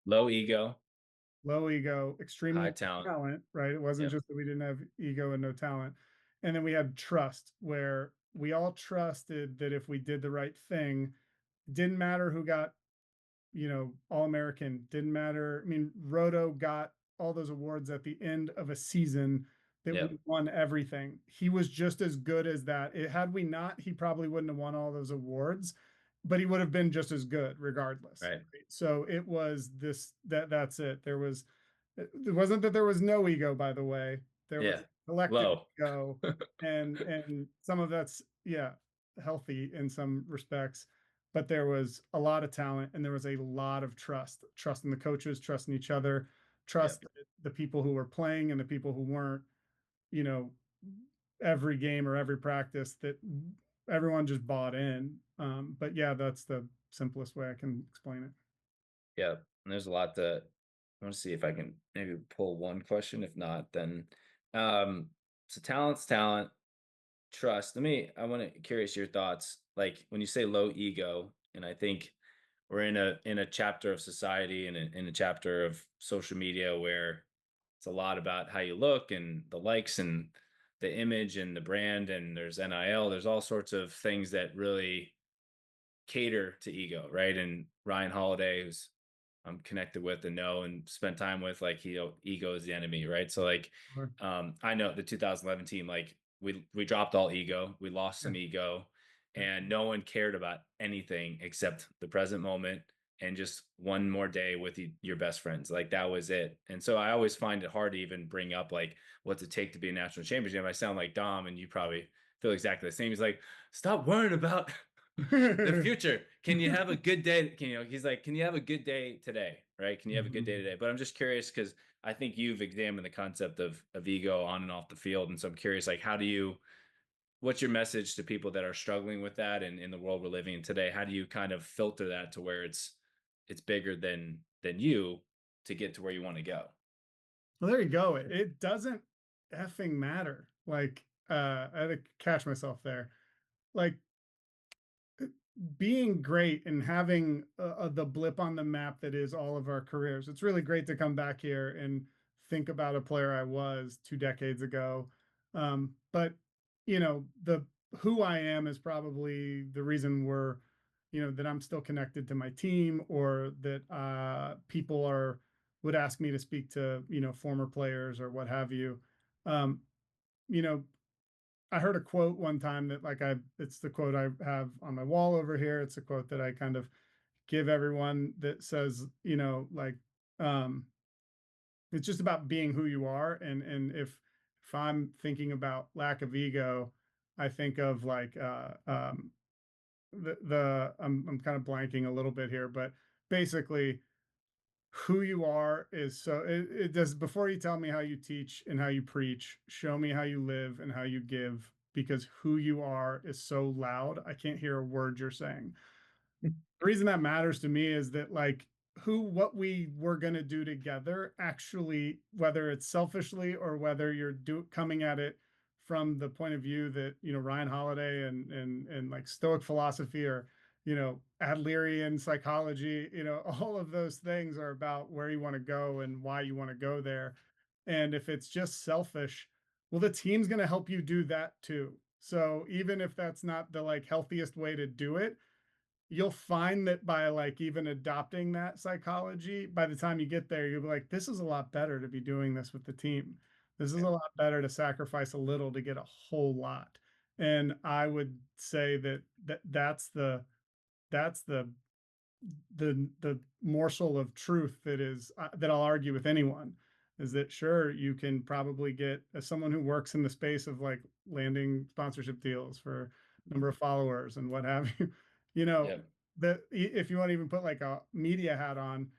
Low ego, Low ego, high extremely talent. talent, right? It wasn't Yep. just that we didn't have ego and no talent. And then we had trust, where we all trusted that if we did the right thing, didn't matter who got, All American, didn't matter. I mean, Roto got all those awards at the end of a season that we Yep. won everything. He was just as good as that. Had we not, he probably wouldn't have won all those awards, but he would have been just as good regardless. Right. Right? So it was that's it. It wasn't that there was no ego, by the way. There Yeah. was collective Low. ego, and some of that's, yeah, healthy in some respects, but there was a lot of talent and there was a lot of trust in the coaches, trust in each other, Yep. trust the people who were playing and the people who weren't, you know, every game or every practice, that everyone just bought in. But yeah, that's the simplest way I can explain it. Yeah, and there's a lot to I want to see if I can maybe pull one question. If not, then um so talent's talent, trust. I want to curious your thoughts. Like when you say low ego, and I think we're in a chapter of society and in a chapter of social media where it's a lot about how you look and the likes and the image and the brand, and there's NIL, there's all sorts of things that really cater to ego, right? And Ryan Holiday, who's I'm connected with and know and spent time with, like, ego is the enemy, right? So like, Sure. I know the 2011 team, like we dropped all ego, we lost Yeah, some ego, yeah. and no one cared about anything except the present moment and just one more day with your best friends. Like that was it. And so I always find it hard to even bring up like what's it take to be a national championship. I sound like Dom, and you probably feel exactly the same. He's like, stop worrying about the future. Can you have a good day? He's like, can you have a good day today? Right? Can you have a good day Mhm. today? But I'm just curious because I think you've examined the concept of ego on and off the field. And so I'm curious, like, what's your message to people that are struggling with that, and in the world we're living in today? How do you kind of filter that to where it's bigger than you to get to where you want to go? Well, there you go. It doesn't effing matter. Like, I had to catch myself there. Like, being great and having the blip on the map that is all of our careers. It's really great to come back here and think about a player I was 2 decades ago. But the who I am is probably the reason that I'm still connected to my team, or that people are would ask me to speak to, former players or what have you. Um, you know, I heard a quote one time that, like, it's the quote I have on my wall over here. It's a quote that I kind of give everyone, that says, like, um, it's just about being who you are. And if I'm thinking about lack of ego, I think of like I'm kind of blanking a little bit here, but basically who you are is so it does before you tell me how you teach and how you preach, show me how you live and how you give, because who you are is so loud. I can't hear a word you're saying. The reason that matters to me is that like what we were going to do together actually, whether it's selfishly or whether you're coming at it from the point of view that Ryan Holiday and like Stoic philosophy, or Adlerian psychology, all of those things are about where you want to go and why you want to go there. And if it's just selfish, well, the team's going to help you do that too. So even if that's not the like healthiest way to do it, you'll find that by like even adopting that psychology, by the time you get there, you'll be like, this is a lot better to be doing this with the team. This is Yeah. a lot better to sacrifice a little to get a whole lot. And I would say that's the morsel of truth that is that I'll argue with anyone, is that sure, you can probably get, as someone who works in the space of like landing sponsorship deals for number of followers and what have you, you know Yeah. that if you want to even put like a media hat on,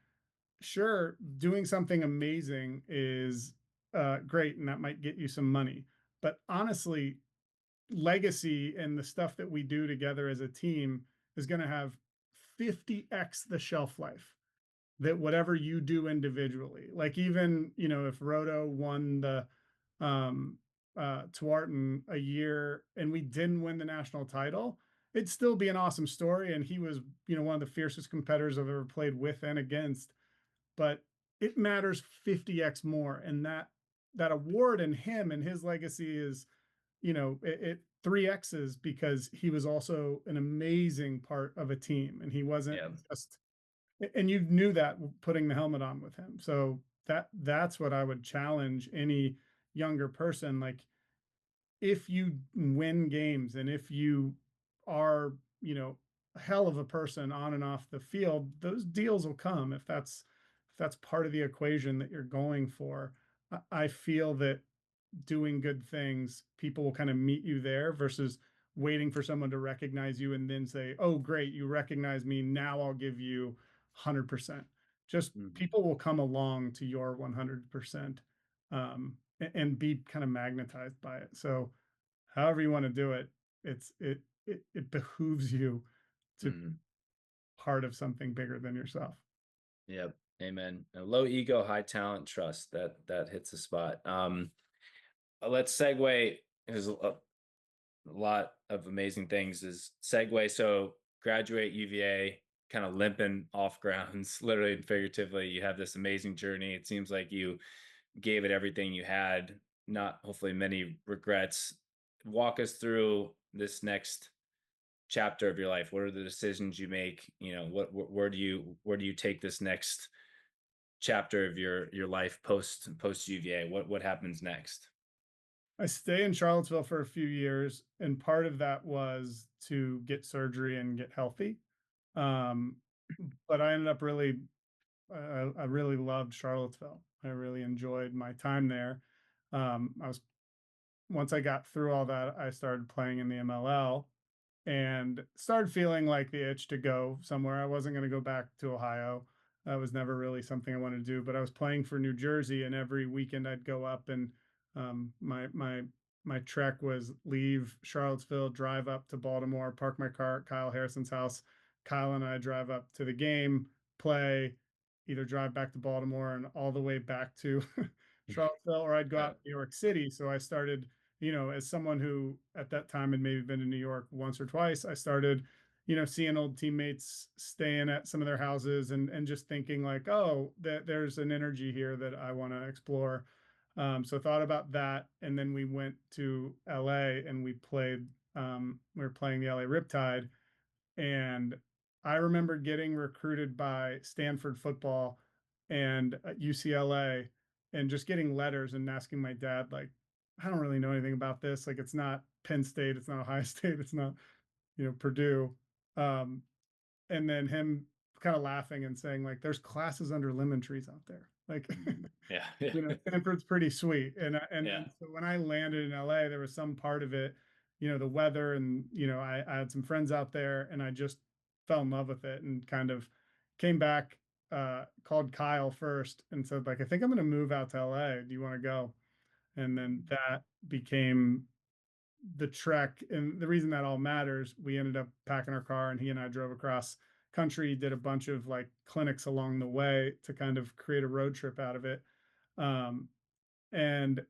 sure, doing something amazing is great, and that might get you some money. But honestly, legacy and the stuff that we do together as a team is going to have 50x the shelf life that whatever you do individually. Like even, if Roto won the um Tuarton a year and we didn't win the national title, it'd still be an awesome story. And he was, one of the fiercest competitors I've ever played with and against. But it matters 50x more. And that award and him and his legacy is, it 3x's, because he was also an amazing part of a team and he wasn't Yeah. just, and you knew that putting the helmet on with him. So that's what I would challenge any younger person. Like, if you win games and if you are, a hell of a person on and off the field, those deals will come. If that's part of the equation that you're going for. I feel that doing good things, people will kind of meet you there versus waiting for someone to recognize you and then say, "Oh, great, you recognize me. Now I'll give you 100%." Just Mhm. people will come along to your 100%, and be kind of magnetized by it. So, however you want to do it, it behooves you to be Mhm. part of something bigger than yourself. Yep. Amen. Low ego, high talent, trust. That hits the spot. Let's segue. There's a lot of amazing things. Is segue. So graduate UVA, kind of limping off grounds, literally and figuratively. You have this amazing journey. It seems like you gave it everything you had. Not hopefully many regrets. Walk us through this next chapter of your life. What are the decisions you make? Where do you take this next chapter of your life post UVA? What happens next? I stay in Charlottesville for a few years, and part of that was to get surgery and get healthy. Um, but I ended up I really loved Charlottesville. I really enjoyed my time there. I was Once I got through all that, I started playing in the MLL and started feeling like the itch to go somewhere. I wasn't going to go back to Ohio. That was never really something I wanted to do. But I was playing for New Jersey, and every weekend I'd go up, and my trek was leave Charlottesville, drive up to Baltimore, park my car at Kyle Harrison's house. Kyle and I drive up to the game, play, either drive back to Baltimore and all the way back to Charlottesville, or I'd go Yeah. out to New York City. So I started, as someone who at that time had maybe been to New York once or twice, I started, seeing old teammates staying at some of their houses, and just thinking like, oh, there's an energy here that I want to explore. So thought about that, and then we went to LA and we were playing the LA Riptide, and I remember getting recruited by Stanford football and UCLA, and just getting letters and asking my dad, like, I don't really know anything about this. Like, it's not Penn State, it's not Ohio State, it's not, Purdue. Um, and then him kind of laughing and saying, like, there's classes under lemon trees out there. Like, Yeah. Yeah. Stanford's pretty sweet. And Yeah. so when I landed in LA, there was some part of it. the weather, and I had some friends out there, and I just fell in love with it, and kind of came back, called Kyle first and said, like, I think I'm going to move out to LA. Do you want to go? And then that became the trek. And the reason that all matters, we ended up packing our car, and he and I drove across country, did a bunch of like clinics along the way to kind of create a road trip out of it. Um, and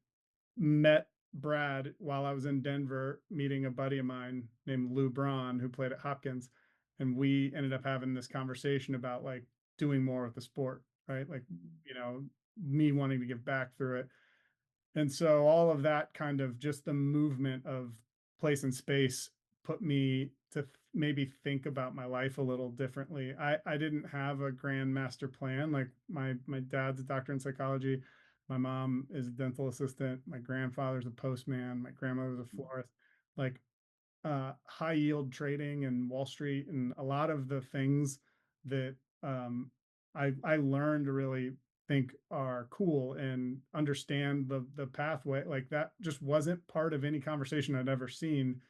met Brad while I was in Denver, meeting a buddy of mine named Lou Braun, who played at Hopkins. And we ended up having this conversation about like doing more with the sport, right? Like, me wanting to give back through it. And so all of that, kind of just the movement of place and space, put me to maybe think about my life a little differently. I didn't have a grand master plan. Like, my dad's a doctor in psychology. My mom is a dental assistant. My grandfather's a postman. My grandmother's a florist. Like, high yield trading and Wall Street, and a lot of the things that, I learned to really think are cool and understand the pathway, like that just wasn't part of any conversation I'd ever seen.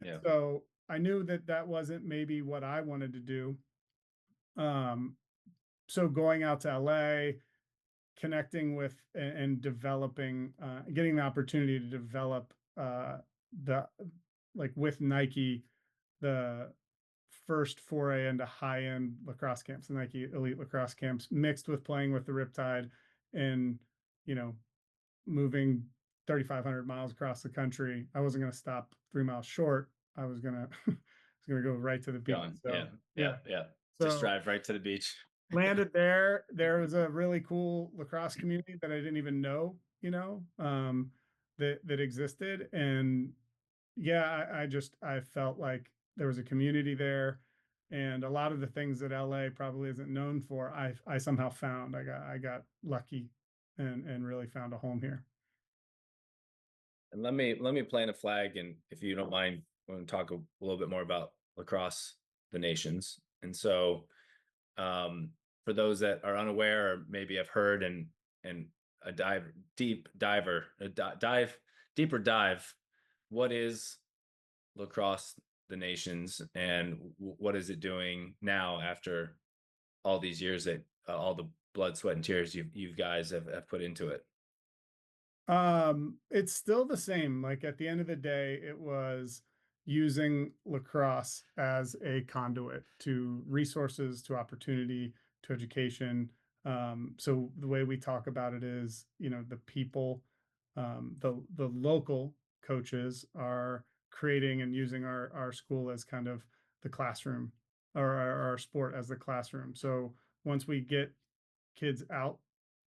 Yeah. So I knew that that wasn't maybe what I wanted to do. Um, so going out to LA, connecting with and developing, getting the opportunity to develop, the like with Nike, the first foray into high-end lacrosse camps, the Nike Elite Lacrosse camps, mixed with playing with the Riptide, and you know, moving 3,500 miles across the country. I wasn't going to stop 3 miles short. I was gonna I was gonna go right to the beach. Going. So Yeah. Yeah. yeah, Yeah. Just so drive right to the beach. landed there. There was a really cool lacrosse community that I didn't even know, that existed. And yeah, I felt like there was a community there, and a lot of the things that LA probably isn't known for, I somehow found. I got lucky, and really found a home here. And let me plant a flag, and if you don't mind, we're going to talk a little bit more about lacrosse, the nations. And so, for those that are unaware or maybe have heard, and a deeper dive, what is lacrosse, the nations, and what is it doing now after all these years that, all the blood, sweat, and tears you guys have put into it? It's still the same. Like, at the end of the day, it was using lacrosse as a conduit to resources, to opportunity, to education. So the way we talk about it is, the people, the local coaches are creating and using our school as kind of the classroom, or our sport as the classroom. So once we get kids out,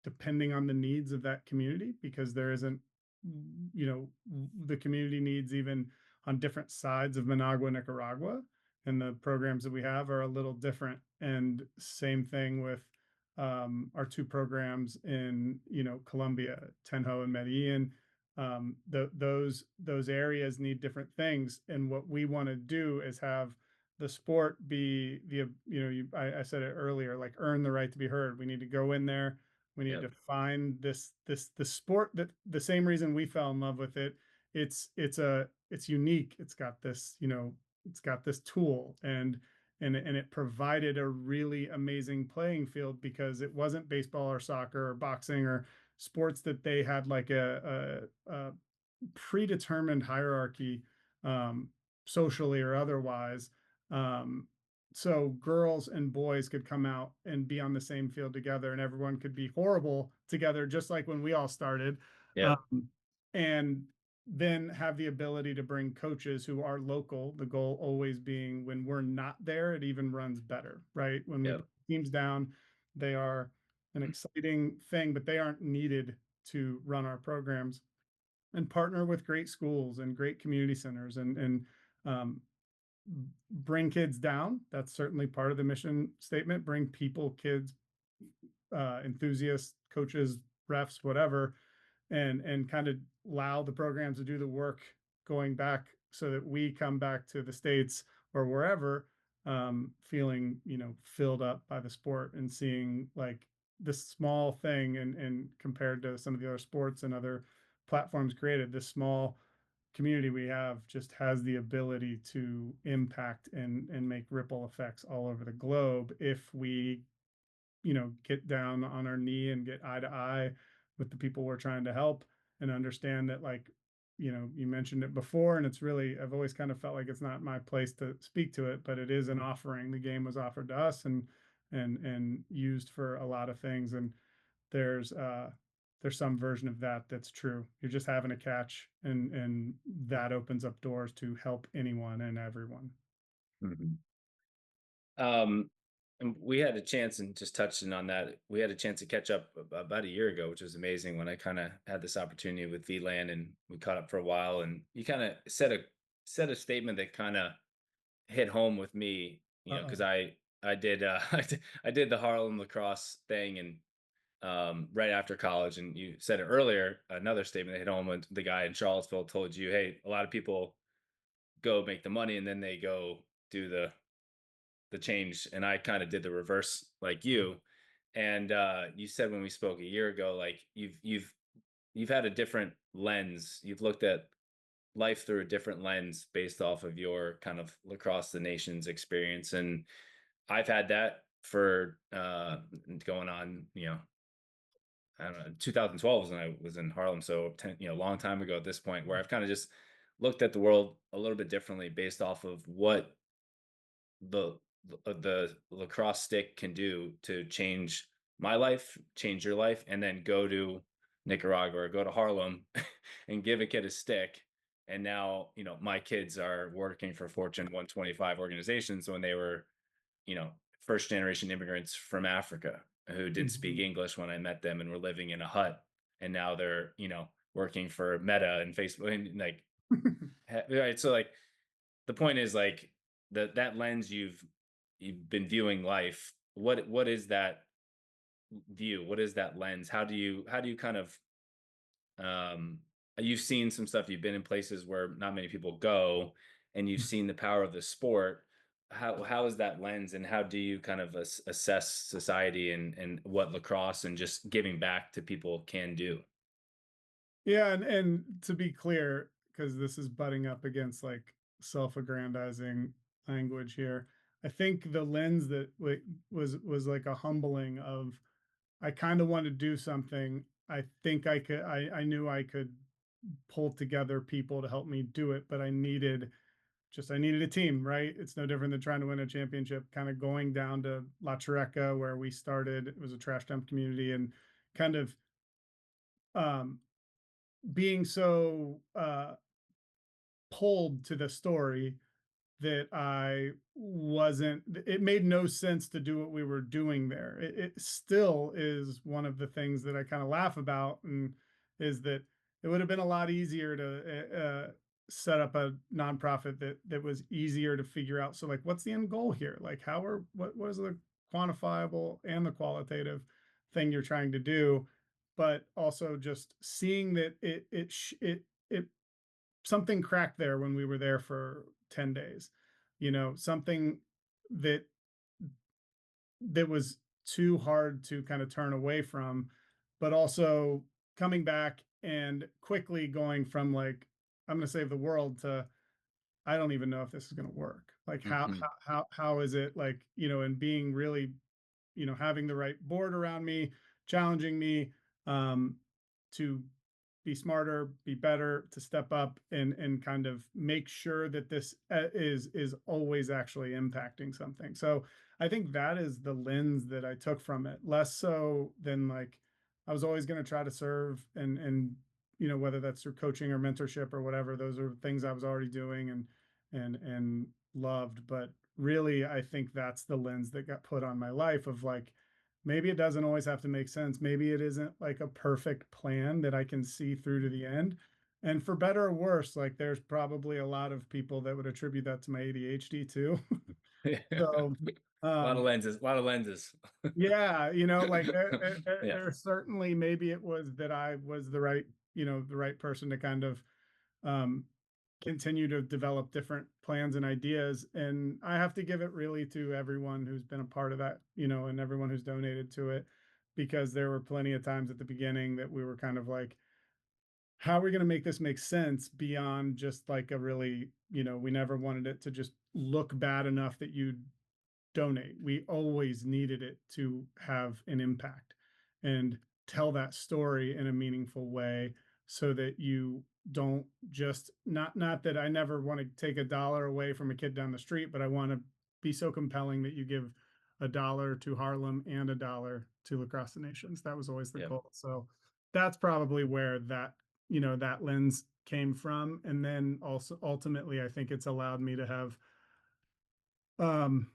depending on the needs of that community, because there isn't, the community needs, even on different sides of Managua, Nicaragua, and the programs that we have are a little different. And same thing with, our two programs in, Colombia, Tenjo and Medellin. Those areas need different things, and what we want to do is have the sport be I said it earlier, like, earn the right to be heard. We need to go in there, we need Yep. to find the sport, that the same reason we fell in love with it. It's unique. It's got this tool, and it provided a really amazing playing field, because it wasn't baseball or soccer or boxing or sports that they had like a predetermined hierarchy, um, socially or otherwise. Um, so girls and boys could come out and be on the same field together, and everyone could be horrible together, just like when we all started. Yep. Um, and then have the ability to bring coaches who are local. The goal always being, when we're not there, it even runs better, right? When we Yep. put teams down, they are an exciting thing, but they aren't needed to run our programs. And partner with great schools and great community centers, and um, bring kids down. That's certainly part of the mission statement. Bring people, kids, enthusiasts, coaches, refs, whatever, and kind of allow the programs to do the work, going back, so that we come back to the States or wherever, feeling, filled up by the sport, and seeing like this small thing, and compared to some of the other sports and other platforms created, this small community we have just has the ability to impact and make ripple effects all over the globe if we, get down on our knee and get eye to eye with the people we're trying to help and understand that, like, you mentioned it before, and it's really, I've always kind of felt like it's not my place to speak to it, but it is an offering. The game was offered to us and used for a lot of things. And there's uh there's some version of that that's true. You're just having a catch, and that opens up doors to help anyone and everyone. Mhm. Um, and we had a chance, and just touching on that, we had a chance to catch up about a year ago, which was amazing when I kind of had this opportunity with VLAN, and we caught up for a while, and you kind of said a statement that kind of hit home with me, because Uh-oh. I did I did the Harlem lacrosse thing, and right after college, and you said it earlier, another statement that hit home when the guy in Charlottesville told you, hey, a lot of people go make the money and then they go do the change, and I kind of did the reverse like you. And you said when we spoke a year ago, like you've had a different lens, you've looked at life through a different lens based off of your kind of lacrosse the nations experience. And I've had that for going on, I don't know, 2012 was when I was in Harlem, so 10, a long time ago at this point, where I've kind of just looked at the world a little bit differently based off of what the the lacrosse stick can do to change my life, change your life, and then go to Nicaragua or go to Harlem and give a kid a stick. And now, my kids are working for Fortune 125 organizations when they were, you know, first generation immigrants from Africa who didn't speak Mhm. English when I met them and were living in a hut. And now they're, working for Meta and Facebook and like, right. So like the point is like that lens you've been viewing life. What is that view? What is that lens? How do you kind of um you've seen some stuff, you've been in places where not many people go, and you've seen the power of the sport. How is that lens, and how do you kind of assess society and what lacrosse and just giving back to people can do? Yeah, and to be clear, because this is butting up against like self-aggrandizing language here, I think the lens that was like a humbling of, I kind of want to do something. I think I knew I could pull together people to help me do it, but I needed a team, right? It's no different than trying to win a championship. Kind of going down to La Chureca where we started. It was a trash dump community, and kind of um being so pulled to the story that I wasn't, it made no sense to do what we were doing there. It still is one of the things that I kind of laugh about, and is that it would have been a lot easier to set up a nonprofit that was easier to figure out. So like, what's the end goal here? Like, what is the quantifiable and the qualitative thing you're trying to do? But also just seeing that it something cracked there when we were there for 10 days. Something that was too hard to kind of turn away from, but also coming back and quickly going from like, I'm going to save the world to, I don't even know if this is going to work. Like, Mhm. how is it, like, and being really, having the right board around me, challenging me, um, to be smarter, be better, to step up and kind of make sure that this is always actually impacting something. So I think that is the lens that I took from it, less so than like I was always going to try to serve, and whether that's through coaching or mentorship or whatever, those are things I was already doing and loved. But really, I think that's the lens that got put on my life of like, maybe it doesn't always have to make sense. Maybe it isn't like a perfect plan that I can see through to the end. And for better or worse, like there's probably a lot of people that would attribute that to my ADHD too. A So, lot of um, lenses, a lot of lenses. yeah, like Yeah. there certainly, maybe it was that I was the right person to kind of um, continue to develop different plans and ideas. And I have to give it really to everyone who's been a part of that, and everyone who's donated to it, because there were plenty of times at the beginning that we were kind of like, how are we going to make this make sense beyond just like a really, we never wanted it to just look bad enough that you donate. We always needed it to have an impact and tell that story in a meaningful way so that you don't just not that I never want to take $1 away from a kid down the street, but I want to be so compelling that you give $1 to Harlem and $1 to Lacrosse the Nations. That was always the Yeah. goal. So that's probably where that lens came from. And then also ultimately I think it's allowed me to have um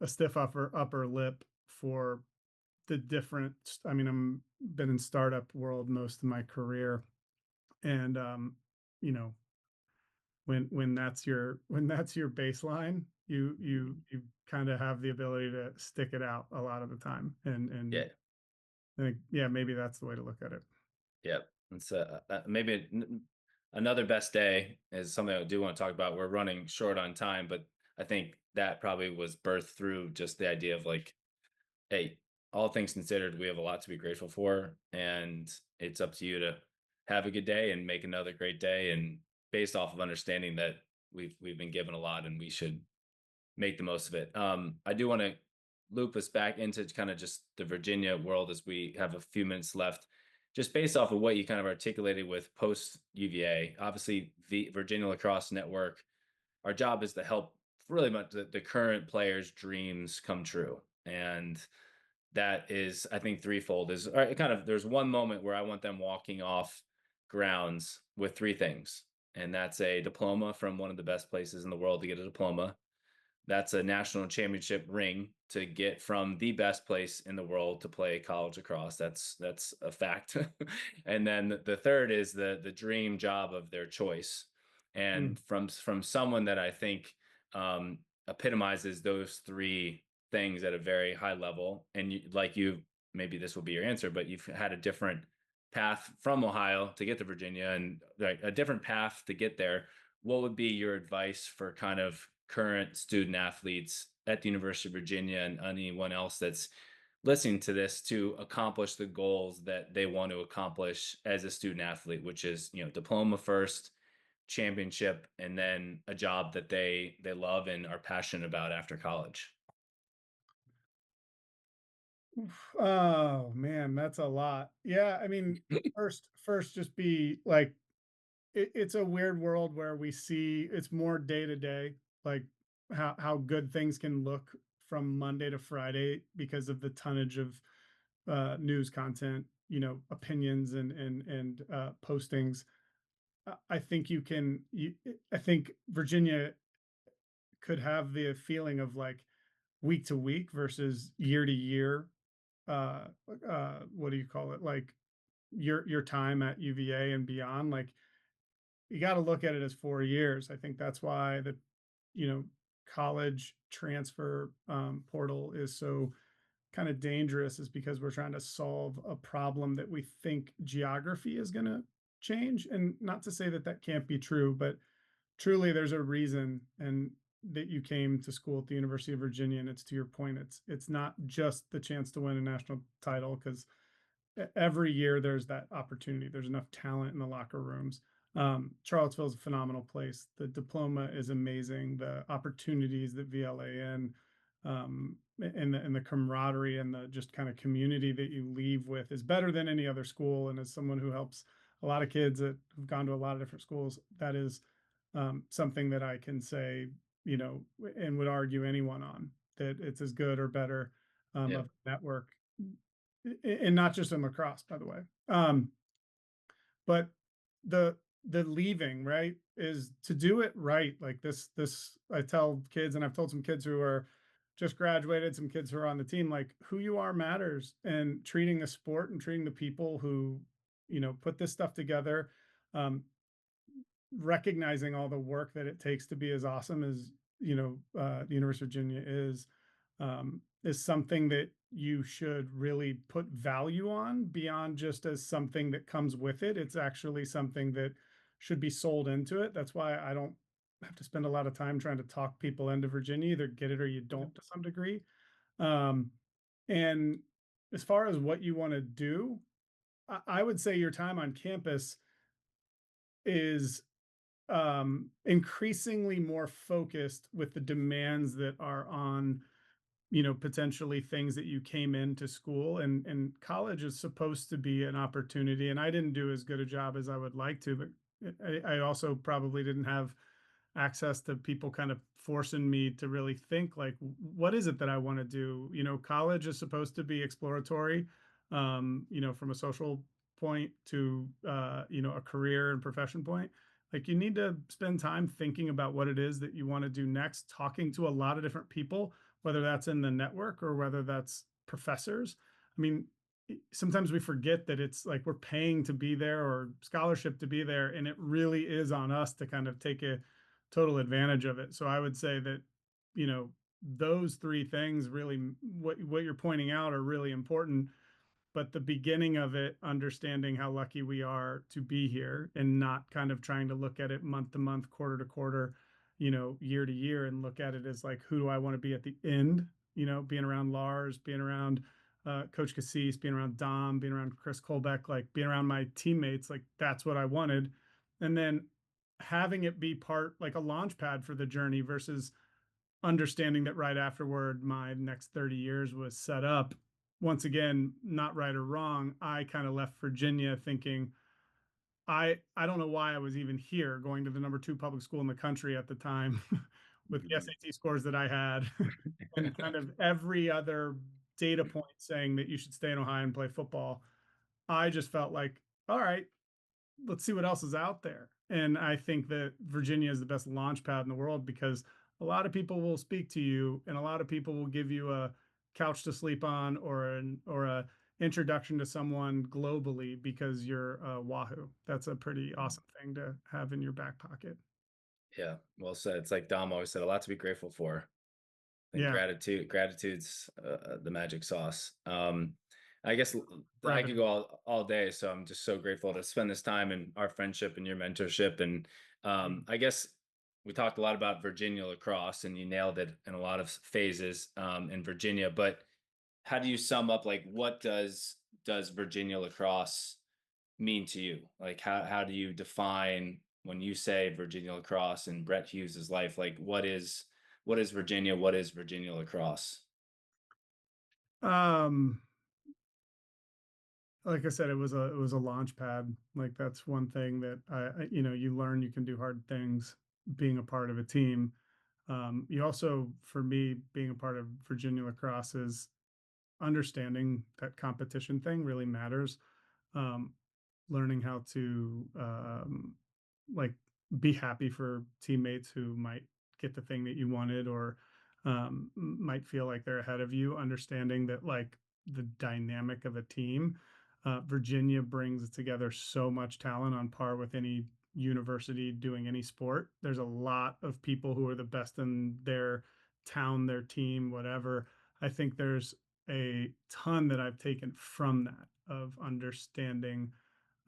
a stiff upper lip for the different. I mean, I'm been in startup world most of my career, and you know, when that's your baseline, you kind of have the ability to stick it out a lot of the time, and Yeah. I think, yeah, maybe that's the way to look at it. Yep. It's maybe another best day is something I do want to talk about. We're running short on time, but I think that probably was birthed through just the idea of like, hey, all things considered, we have a lot to be grateful for, and it's up to you to have a good day and make another great day. And based off of understanding that we've been given a lot, and we should make the most of it. I do want to loop us back into kind of just the Virginia world as we have a few minutes left. Just based off of what you kind of articulated with post UVA, obviously the Virginia Lacrosse Network, our job is to help really much the current players' dreams come true. And that is, I think, threefold. Is kind of there's one moment where I want them walking off grounds with three things, and that's a diploma from one of the best places in the world to get a diploma. That's a national championship ring to get from the best place in the world to play college lacrosse. That's a fact. And then the third is the dream job of their choice. Mm. And from someone that I think epitomizes those three things at a very high level. And maybe this will be your answer, but you've had a different path from Ohio to get to Virginia, and like a different path to get there. What would be your advice for kind of current student athletes at the University of Virginia and anyone else that's listening to this to accomplish the goals that they want to accomplish as a student athlete, which is, diploma first, championship, and then a job that they love and are passionate about after college? Oh man, that's a lot. Yeah, I mean, first, just be like, it's a weird world where we see it's more day to day, like how good things can look from Monday to Friday because of the tonnage of news content, opinions and postings. I think I think Virginia could have the feeling of like week to week versus year to year. Uh, what do you call it? Like your time at UVA and beyond. Like, you got to look at it as 4 years. I think that's why the you know college transfer portal is so kind of dangerous, is because we're trying to solve a problem that we think geography is going to change. And not to say that that can't be true, but truly there's a reason and that you came to school at the University of Virginia. And it's, to your point, it's not just the chance to win a national title, because every year there's that opportunity. There's enough talent in the locker rooms. Charlottesville is a phenomenal place. The diploma is amazing. The opportunities that VLAN, and the camaraderie and the just kind of community that you leave with is better than any other school. And as someone who helps a lot of kids that have gone to a lot of different schools, that is something that I can say, and would argue anyone on, that it's as good or better Yeah. of a network, and not just in lacrosse, by the way. But the the leaving, right, is to do it right. Like this I tell kids, and I've told some kids who are just graduated, some kids who are on the team, like, who you are matters, and treating the sport and treating the people who put this stuff together, um, recognizing all the work that it takes to be as awesome as the University of Virginia is something that you should really put value on, beyond just as something that comes with it. It's actually something that should be sold into it. That's why I don't have to spend a lot of time trying to talk people into Virginia. Either get it or you don't, to some degree. Um, and as far as what you want to do, I would say your time on campus is increasingly more focused with the demands that are on, potentially things that you came into school, and college is supposed to be an opportunity. And I didn't do as good a job as I would like to, but I also probably didn't have access to people kind of forcing me to really think like, what is it that I want to do? College is supposed to be exploratory, from a social point to, a career and profession point. Like, you need to spend time thinking about what it is that you want to do next, talking to a lot of different people, whether that's in the network or whether that's professors. I mean, sometimes we forget that it's like we're paying to be there or scholarship to be there, and it really is on us to kind of take a total advantage of it. So I would say that, you know, those three things really, what you're pointing out, are really important. But the beginning of it, understanding how lucky we are to be here and not kind of trying to look at it month to month, quarter to quarter, year to year, and look at it as like, who do I want to be at the end? Being around Lars, being around Coach Cassis, being around Dom, being around Chris Colbeck, like being around my teammates, like that's what I wanted. And then having it be part, like a launch pad for the journey, versus understanding that right afterward my next 30 years was set up. Once again, not right or wrong, I kind of left Virginia thinking, I don't know why I was even here, going to the number 2 public school in the country at the time, with the SAT scores that I had, and kind of every other data point saying that you should stay in Ohio and play football. I just felt like, all right, let's see what else is out there. And I think that Virginia is the best launch pad in the world, because a lot of people will speak to you, and a lot of people will give you a couch to sleep on, or a introduction to someone globally because you're a Wahoo. That's a pretty awesome thing to have in your back pocket. Yeah, well said. It's like Dom always said, a lot to be grateful for. I think Yeah, gratitude's the magic sauce. I guess I forever. could go all day, so I'm just so grateful to spend this time in our friendship and your mentorship. And I guess we talked a lot about Virginia lacrosse, and you nailed it in a lot of phases in Virginia. But how do you sum up, like, what does Virginia lacrosse mean to you? Like, how do you define, when you say Virginia lacrosse and Bret Hughes's life? Like, what is Virginia? What is Virginia lacrosse? Um, like I said, it was a launch pad. Like, that's one thing that you learn you can do hard things being a part of a team. You also, for me, being a part of Virginia lacrosse, is understanding that competition thing really matters. Um, Learning how to, like, be happy for teammates who might get the thing that you wanted, or might feel like they're ahead of you. Understanding that, like, the dynamic of a team, Virginia brings together so much talent on par with any university doing any sport. There's a lot of people who are the best in their town, their team, whatever. I think there's a ton that I've taken from that, of understanding,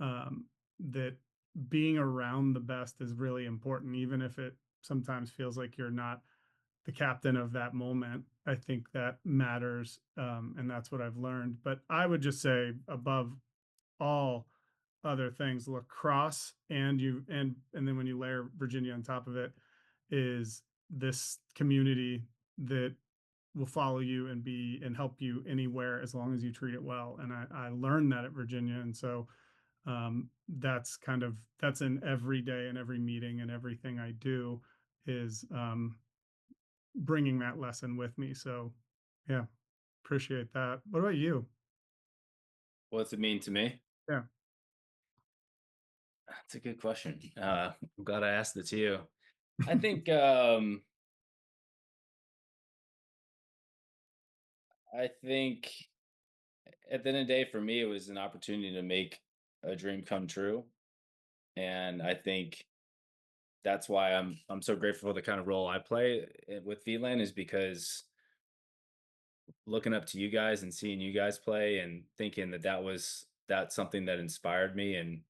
that being around the best is really important, even if it sometimes feels like you're not the captain of that moment. I think that matters, and that's what I've learned. But I would just say, above all other things, lacrosse, and then when you layer Virginia on top of it, is this community that will follow you and be and help you anywhere as long as you treat it well. And I learned that at Virginia. And so, that's in every day and every meeting and everything I do, is bringing that lesson with me. So, yeah, appreciate that. What about you? What's it mean to me? Yeah. That's a good question. I'm glad I asked it to you. I think I think at the end of the day, for me, it was an opportunity to make a dream come true. And I think that's why I'm so grateful for the kind of role I play with VLAN, is because looking up to you guys and seeing you guys play and thinking that's something that inspired me, and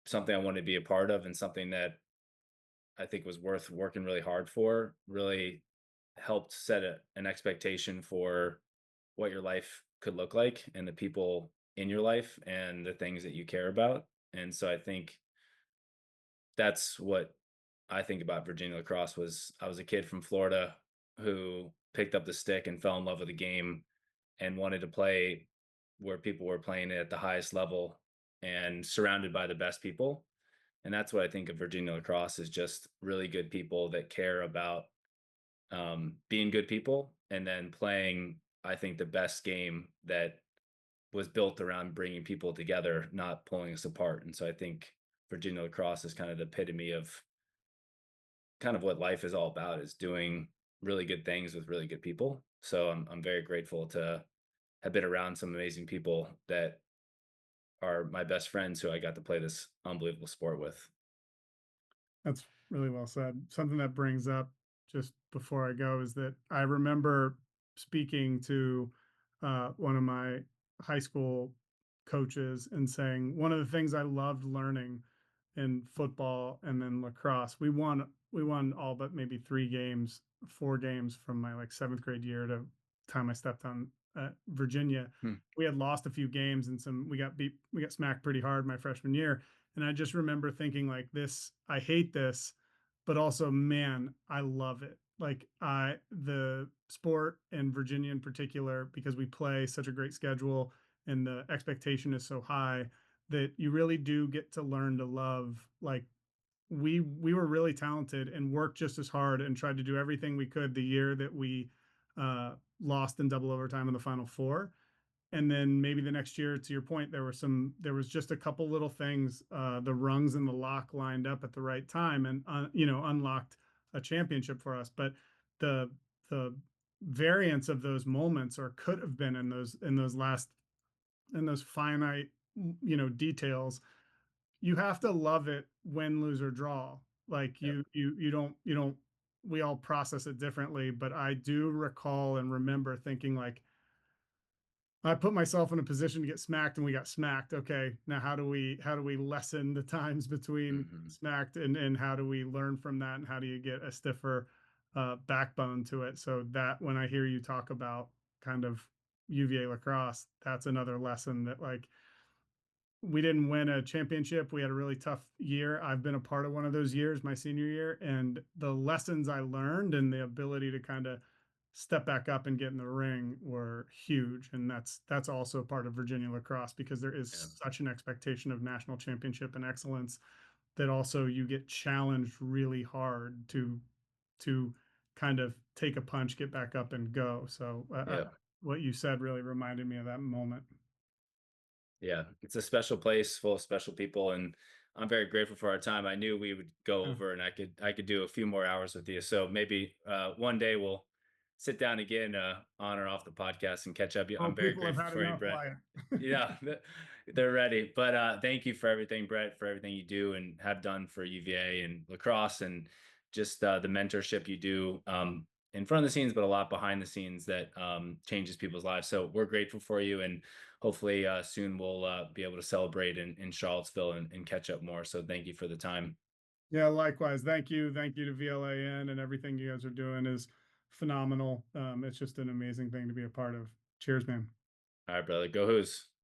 something I wanted to be a part of, and something that I think was worth working really hard for, really helped set an expectation for what your life could look like, and the people in your life, and the things that you care about. And so I think that's what I think about Virginia lacrosse. Was I was a kid from Florida who picked up the stick and fell in love with the game and wanted to play where people were playing it at the highest level and surrounded by the best people. And that's what I think of Virginia lacrosse, is just really good people that care about being good people and then playing, I think, the best game that was built around bringing people together, not pulling us apart. And so I think Virginia lacrosse is kind of the epitome of kind of what life is all about, is doing really good things with really good people. So I'm very grateful to have been around some amazing people that are my best friends who I got to play this unbelievable sport with. That's really well said. Something that brings up just before I go is that I remember speaking to one of my high school coaches and saying one of the things I loved learning in football and then lacrosse. We won all but maybe 3 games, 4 games from my like seventh grade year to time I stepped on Virginia. Hmm. We had lost a few games and we got smacked pretty hard my freshman year. And I just remember thinking like this, I hate this, but also, man, I love it. Like the sport and Virginia in particular, because we play such a great schedule and the expectation is so high that you really do get to learn to love. Like we were really talented and worked just as hard and tried to do everything we could the year that we uh, lost in double overtime in the Final Four. And then maybe the next year, to your point, there was just a couple little things, the rungs in the lock lined up at the right time and unlocked a championship for us. But the the variance of those moments, or could have been in those finite details, you have to love it, win, lose, or draw. Like Yep. you don't we all process it differently, but I do recall and remember thinking like, I put myself in a position to get smacked and we got smacked. Okay, now how do we lessen the times between Hmm. smacked, and how do we learn from that, and how do you get a stiffer backbone to it, so that when I hear you talk about kind of UVA lacrosse, that's another lesson that like we didn't win a championship. We had a really tough year. I've been a part of one of those years, my senior year, and the lessons I learned and the ability to kind of step back up and get in the ring were huge. And that's also part of Virginia lacrosse, because there Yeah. is such an expectation of national championship and excellence that also you get challenged really hard to kind of take a punch, get back up, and go. So Yeah. what you said really reminded me of that moment. Yeah, it's a special place full of special people, and I'm very grateful for our time. I knew we would go Yeah. over, and I could do a few more hours with you. So maybe one day we'll sit down again on or off the podcast and catch up. Oh, I'm very people have grateful had for you, enough, Brett. Wyatt. Yeah, they're ready. But thank you for everything, Brett, for everything you do and have done for UVA and lacrosse, and just the mentorship you do in front of the scenes, but a lot behind the scenes that changes people's lives. So we're grateful for you, and hopefully soon we'll be able to celebrate in Charlottesville and catch up more. So thank you for the time. Yeah, likewise. Thank you. Thank you to VLAN, and everything you guys are doing is phenomenal. It's just an amazing thing to be a part of. Cheers, man. All right, brother. Go Who's.